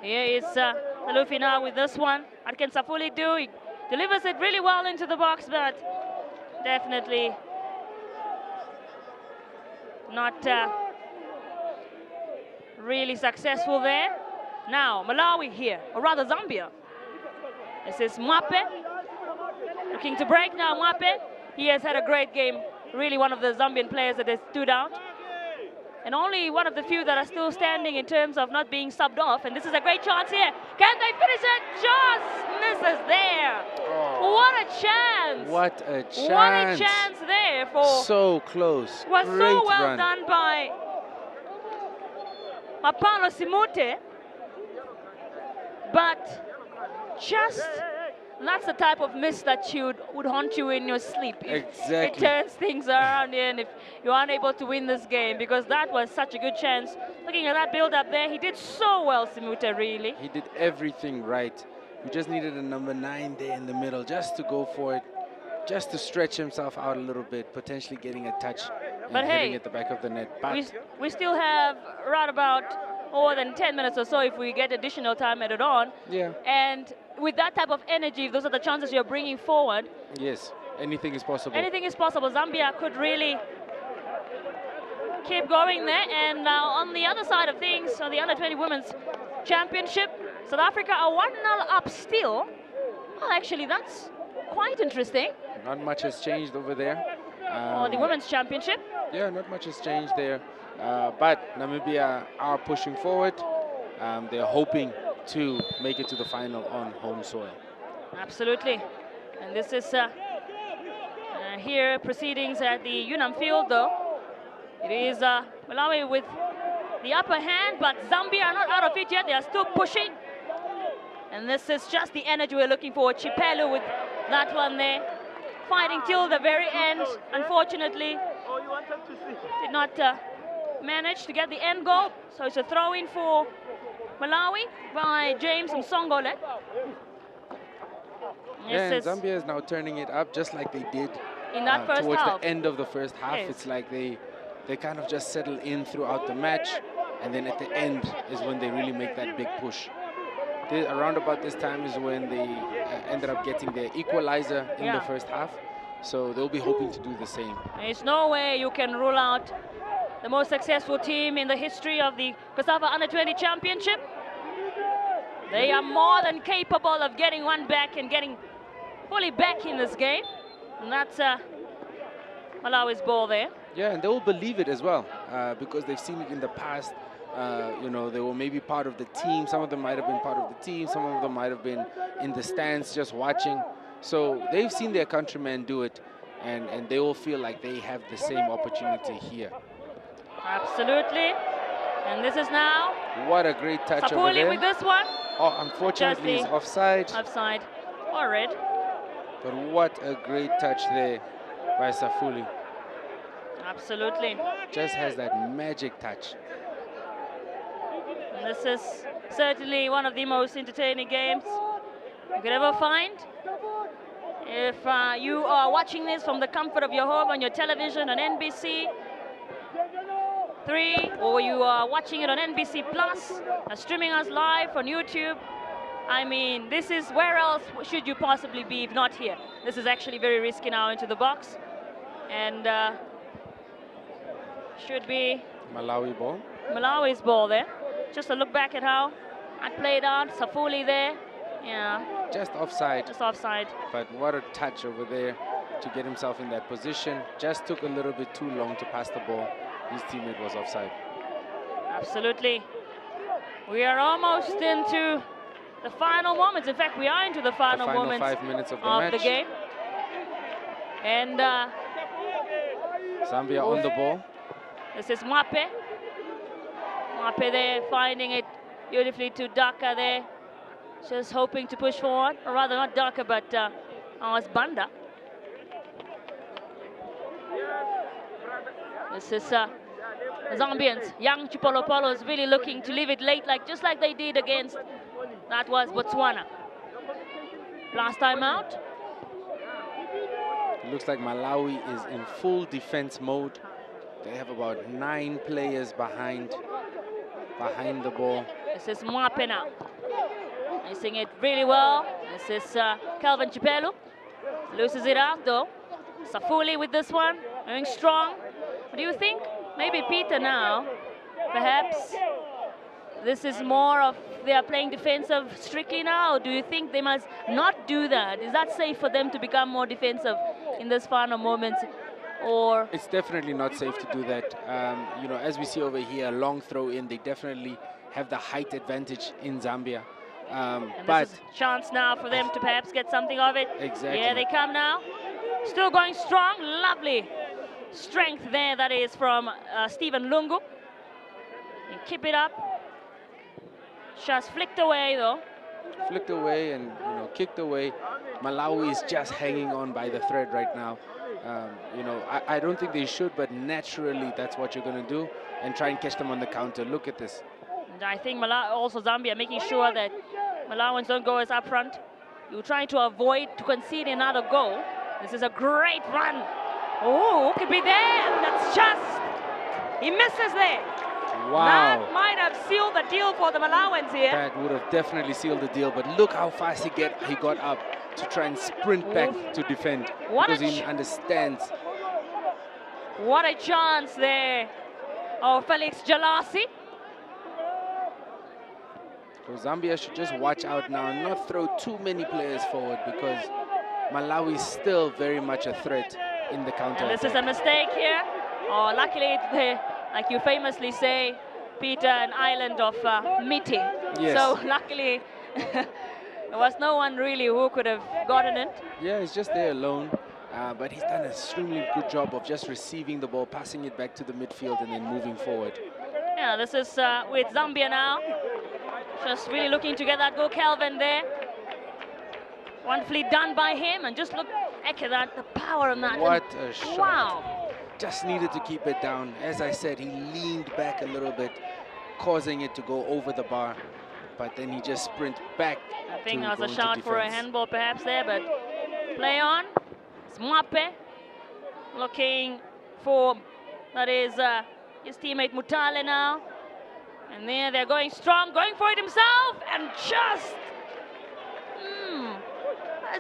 Here is Talufi now with this one. What can Safuli do? He delivers it really well into the box, but definitely not really successful there. Now, Malawi here, or rather Zambia. This is Mwape, looking to break now. Mwape, he has had a great game. Really one of the Zambian players that has stood out. And only one of the few that are still standing in terms of not being subbed off. And this is a great chance here. Can they finish it? Just misses there. Oh. What a chance. What a chance. What a chance there for... So close. Was great so well run. done by Mapalo Simute, but just that's the type of miss that would haunt you in your sleep. Exactly. It turns things around and if you're unable to win this game, because that was such a good chance. Looking at that build up there, he did so well, Simute, really. He did everything right. We just needed a number 9 there in the middle just to go for it, just to stretch himself out a little bit, potentially getting a touch and hitting at the back of the net. But we still have right about more than 10 minutes or so if we get additional time added on. Yeah. And with that type of energy, if those are the chances you're bringing forward. Yes, anything is possible. Anything is possible. Zambia could really keep going there. And on the other side of things, on the Under-20 Women's Championship, South Africa are 1-0 up still. Well, actually, that's quite interesting. Not much has changed over there. Or the Women's Championship. Yeah, not much has changed there. But Namibia are pushing forward. They're hoping to make it to the final on home soil. Absolutely. And this is here proceedings at the Unam field, though. It is Malawi with the upper hand, but Zambia are not out of it yet. They are still pushing. And this is just the energy we're looking for. Chipelu with that one there, fighting till the very end. Unfortunately, did not manage to get the end goal. So it's a throw-in for Malawi by James Msongole. Yeah, and Zambia is now turning it up just like they did in that first towards half. the end of the first half. Yes. It's like they kind of just settle in throughout the match, and then at the end is when they really make that big push. Around about this time is when they ended up getting their equalizer in the first half, so they'll be hoping to do the same. There's no way you can rule out the most successful team in the history of the COSAFA Under-20 Championship. They are more than capable of getting one back and getting fully back in this game. And that's Malawi's ball there. Yeah, and they will believe it as well, because they've seen it in the past. You know, they were maybe part of the team. Some of them might have been part of the team. Some of them might have been in the stands just watching. So they've seen their countrymen do it, and they will feel like they have the same opportunity here. Absolutely. And this is now what a great touch over there. with this one. Oh, unfortunately, it's offside. Offside or red. But what a great touch there by Safuli. Absolutely. Just has that magic touch. And this is certainly one of the most entertaining games you could ever find. If you are watching this from the comfort of your home on your television on NBC 3, or you are watching it on NBC Plus, streaming us live on YouTube, I mean, this is, where else should you possibly be if not here? This is actually very risky now into the box. And should be Malawi ball. Malawi's ball there. Just a look back at how I played out. Safuli there. Yeah. Just offside. Just offside. But what a touch over there to get himself in that position. Just took a little bit too long to pass the ball. His teammate was offside. Absolutely. We are almost into the final moments. In fact, we are into the final moments 5 minutes of the game. And Zambia on the ball. This is Mape. Mape there, finding it beautifully to Daka there. Just hoping to push forward. Or rather, not Daka, but it's Banda. This is Zambians. Young Chipolopolo is really looking to leave it late, just like they did against, that was Botswana. Last time out. It looks like Malawi is in full defense mode. They have about 9 players behind the ball. This is Mwape now. Missing it really well. This is Calvin Chipelu. Loses it out though. Safuli with this one, going strong. What do you think? Maybe Peter now, perhaps this is more of they are playing defensive strictly now, or do you think they must not do that? Is that safe for them to become more defensive in this final moments? Or it's definitely not safe to do that. You know, as we see over here, long throw in, they definitely have the height advantage in Zambia. But this is a chance now for them to perhaps get something of it. Exactly. Yeah, they come now. Still going strong. Lovely strength there. That is from Stephen Lungu. You keep it up. Just flicked away though. Flicked away and kicked away. Malawi is just hanging on by the thread right now. I don't think they should, but naturally that's what you're going to do and try and catch them on the counter. Look at this. And I think also Zambia making sure that Malawans don't go as up front. You're trying to avoid to concede another goal. This is a great run. Oh, could be there. That's just, he misses there. Wow. That might have sealed the deal for the Malawans here. That would have definitely sealed the deal, but look how fast he got up to try and sprint back to defend, because he understands. What a chance there of Felix Jalasi. So Zambia should just watch out now and not throw too many players forward, because Malawi is still very much a threat in the counter. And this is a mistake here. Oh, luckily, like you famously say, Peter, an island of meeting. Yes. So luckily, there was no one really who could have gotten it. Yeah, he's just there alone. But he's done an extremely good job of just receiving the ball, passing it back to the midfield, and then moving forward. Yeah, this is with Zambia now. Just really looking to get that goal. Calvin there. Wonderfully done by him, and just look at that, the power on that. What a shot. Wow. Just needed to keep it down. As I said, he leaned back a little bit, causing it to go over the bar. But then he just sprint back. I think there was a shout for a handball perhaps there, but play on. Smape looking for, that is his teammate Mutale now. And there they're going strong, going for it himself, and just,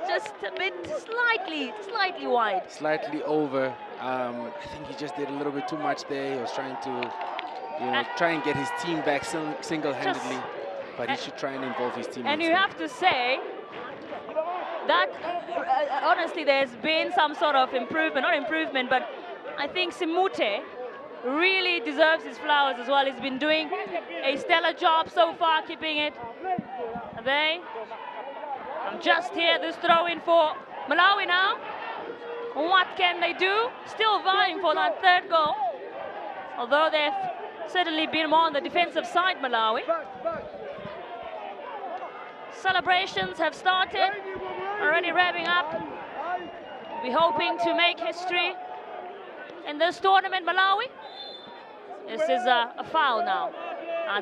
just a bit slightly wide. Slightly over. I think he just did a little bit too much there. He was trying to, try and get his team back single-handedly. But he should try and involve his teammates. And you have to say that, honestly, there's been some sort of improvement, not improvement, but I think Simute really deserves his flowers as well. He's been doing a stellar job so far, keeping it. I'm just here, this throw-in for Malawi now. What can they do? Still vying for that third goal. Although they've certainly been more on the defensive side, Malawi. Celebrations have started, already revving up. We're hoping to make history in this tournament, Malawi. This is a foul now.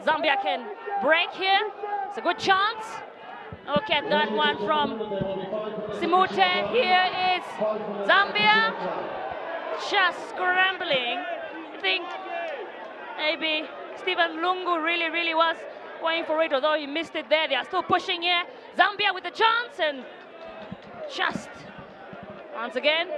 Zambia can break here. It's a good chance. Look at that one from Simute. Here is Zambia just scrambling. I think maybe Stephen Lungu really was going for it, although he missed it there. They are still pushing here. Zambia with a chance, and just once again,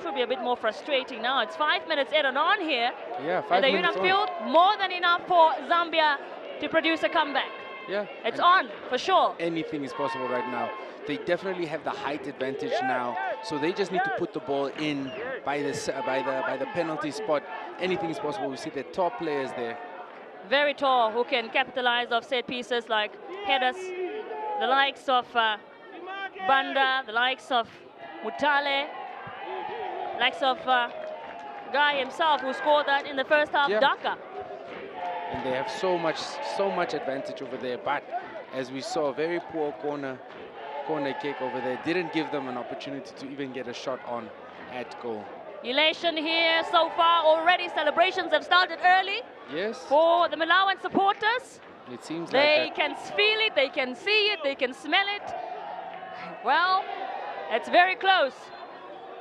should be a bit more frustrating now. It's 5 minutes in and on here. Yeah, 5 minutes on. The Unum field, more than enough for Zambia to produce a comeback. Yeah, it's on for sure. Anything is possible right now. They definitely have the height advantage now, so they just need to put the ball in by the penalty spot. Anything is possible. We see the top players there. Very tall, who can capitalize off set pieces like headers, the likes of Banda, the likes of Mutale, likes of Guy himself, who scored that in the first half, Dhaka. And they have so much advantage over there, but as we saw, very poor corner kick over there. Didn't give them an opportunity to even get a shot on at goal. Elation here so far already. Celebrations have started early. Yes. For the Malawian supporters. It seems they can feel it, they can see it, they can smell it. Well, it's very close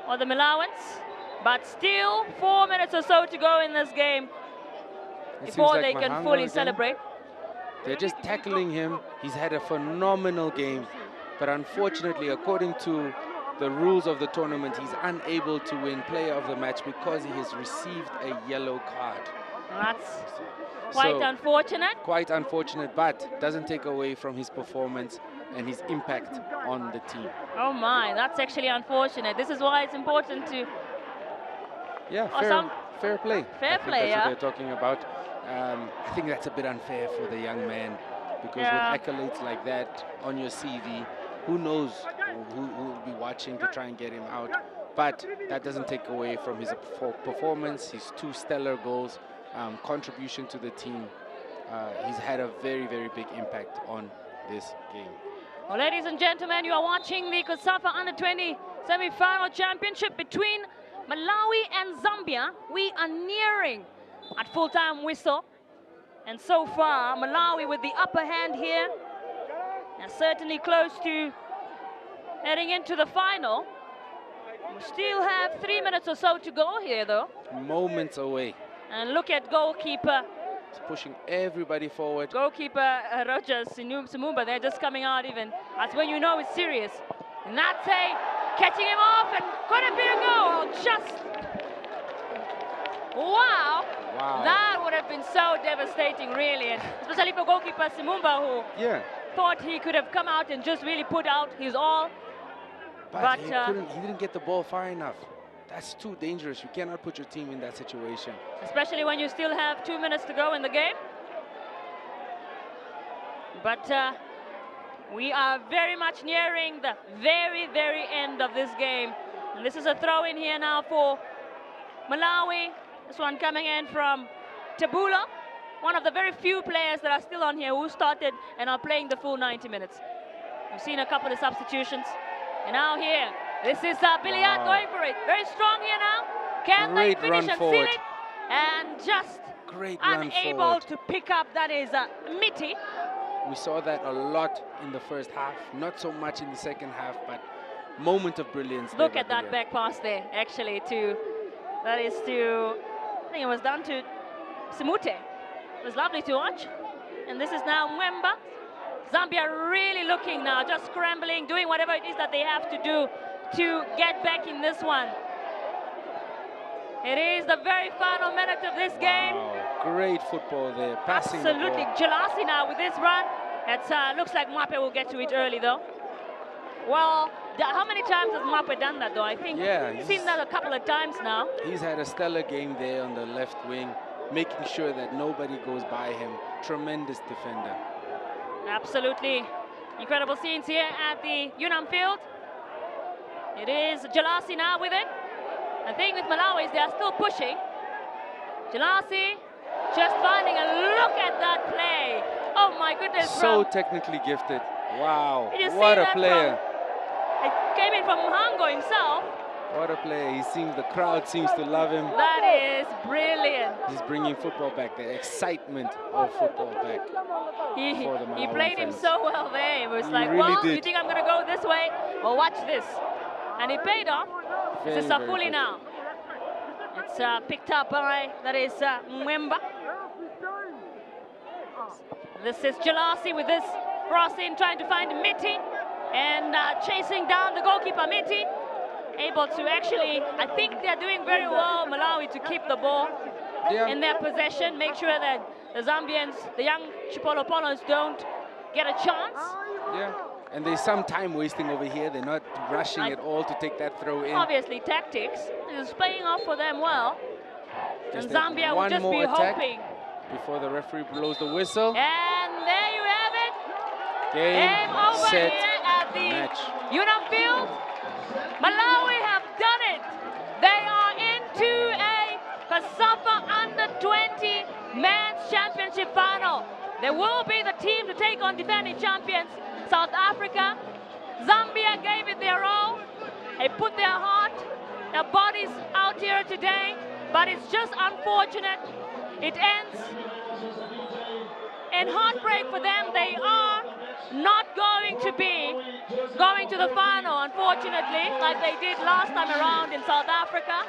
for the Malawans, but still 4 minutes or so to go in this game before they can fully celebrate. They're just tackling him. He's had a phenomenal game, but unfortunately, according to the rules of the tournament, he's unable to win player of the match because he has received a yellow card. That's quite unfortunate. Quite unfortunate, but doesn't take away from his performance and his impact on the team. Oh my, that's actually unfortunate. This is why it's important to... Yeah, fair play. Fair play, that's what they're talking about. I think that's a bit unfair for the young man, because with accolades like that on your CV, who knows who will be watching to try and get him out. But that doesn't take away from his performance, his 2 stellar goals, contribution to the team. he's had a very, very big impact on this game. Well, ladies and gentlemen, you are watching the COSAFA Under-20 semi-final championship between Malawi and Zambia. We are nearing at full-time whistle. And so far, Malawi with the upper hand here. And certainly close to heading into the final. We still have 3 minutes or so to go here, though. Moments away. And look at goalkeeper. It's pushing everybody forward. Goalkeeper Roger Simumba, they're just coming out even. That's when you know it's serious. And that's catching him off, and could it be a goal? Just, wow. That would have been so devastating, really. And especially for goalkeeper Simumba, who thought he could have come out and just really put out his all. But he didn't get the ball far enough. That's too dangerous. You cannot put your team in that situation. Especially when you still have 2 minutes to go in the game. But we are very much nearing the very, very end of this game. And this is a throw in here now for Malawi. This one coming in from Tabula, one of the very few players that are still on here who started and are playing the full 90 minutes. We've seen a couple of substitutions. And now here, this is Biliat going for it. Very strong here now. Can they finish and seal it? And just unable to pick up, that is Miti. We saw that a lot in the first half, not so much in the second half, but moment of brilliance. Look at that back pass there, actually, I think it was down to Simute. It was lovely to watch. And this is now Mwemba. Zambia really looking now, just scrambling, doing whatever it is that they have to do to get back in this one. It is the very final minute of this game. Great football there, passing absolutely. Jalasi now with this run. It looks like Mwape will get to it early, though. Well, how many times has Mwape done that, though? I think he's seen that a couple of times now. He's had a stellar game there on the left wing, making sure that nobody goes by him. Tremendous defender. Absolutely. Incredible scenes here at the Unam field. It is Jalasi now with it. The thing with Malawi is they are still pushing. Jalasi just finding a look at that play. Oh my goodness. So technically gifted. Wow. What a player. It came in from Hango himself. What a player. The crowd seems to love him. That is brilliant. He's bringing football back, the excitement of football back. He played him so well there. It was like, well, you think I'm going to go this way? Well, watch this. And it paid off. This is Safuli now. It's picked up by, that is Mwemba. This is Jalasi with this crossing, trying to find Miti. And chasing down the goalkeeper, Miti. Able to actually, I think they're doing very well, Malawi, to keep the ball in their possession. Make sure that the Zambians, the young Chipolopolos, don't get a chance. Yeah. And there's some time wasting over here. They're not rushing at all to take that throw in. Obviously, tactics is playing off for them well. And Zambia will just be hoping. Before the referee blows the whistle. And there you have it. Game over set, here at the match. Unam field. Malawi have done it. They are into a COSAFA Under-20 Men's Championship final. They will be the team to take on defending champions, South Africa. Zambia gave it their all. They put their heart, their bodies out here today, but it's just unfortunate. It ends in heartbreak for them. They are not going to be going to the final, unfortunately, like they did last time around in South Africa.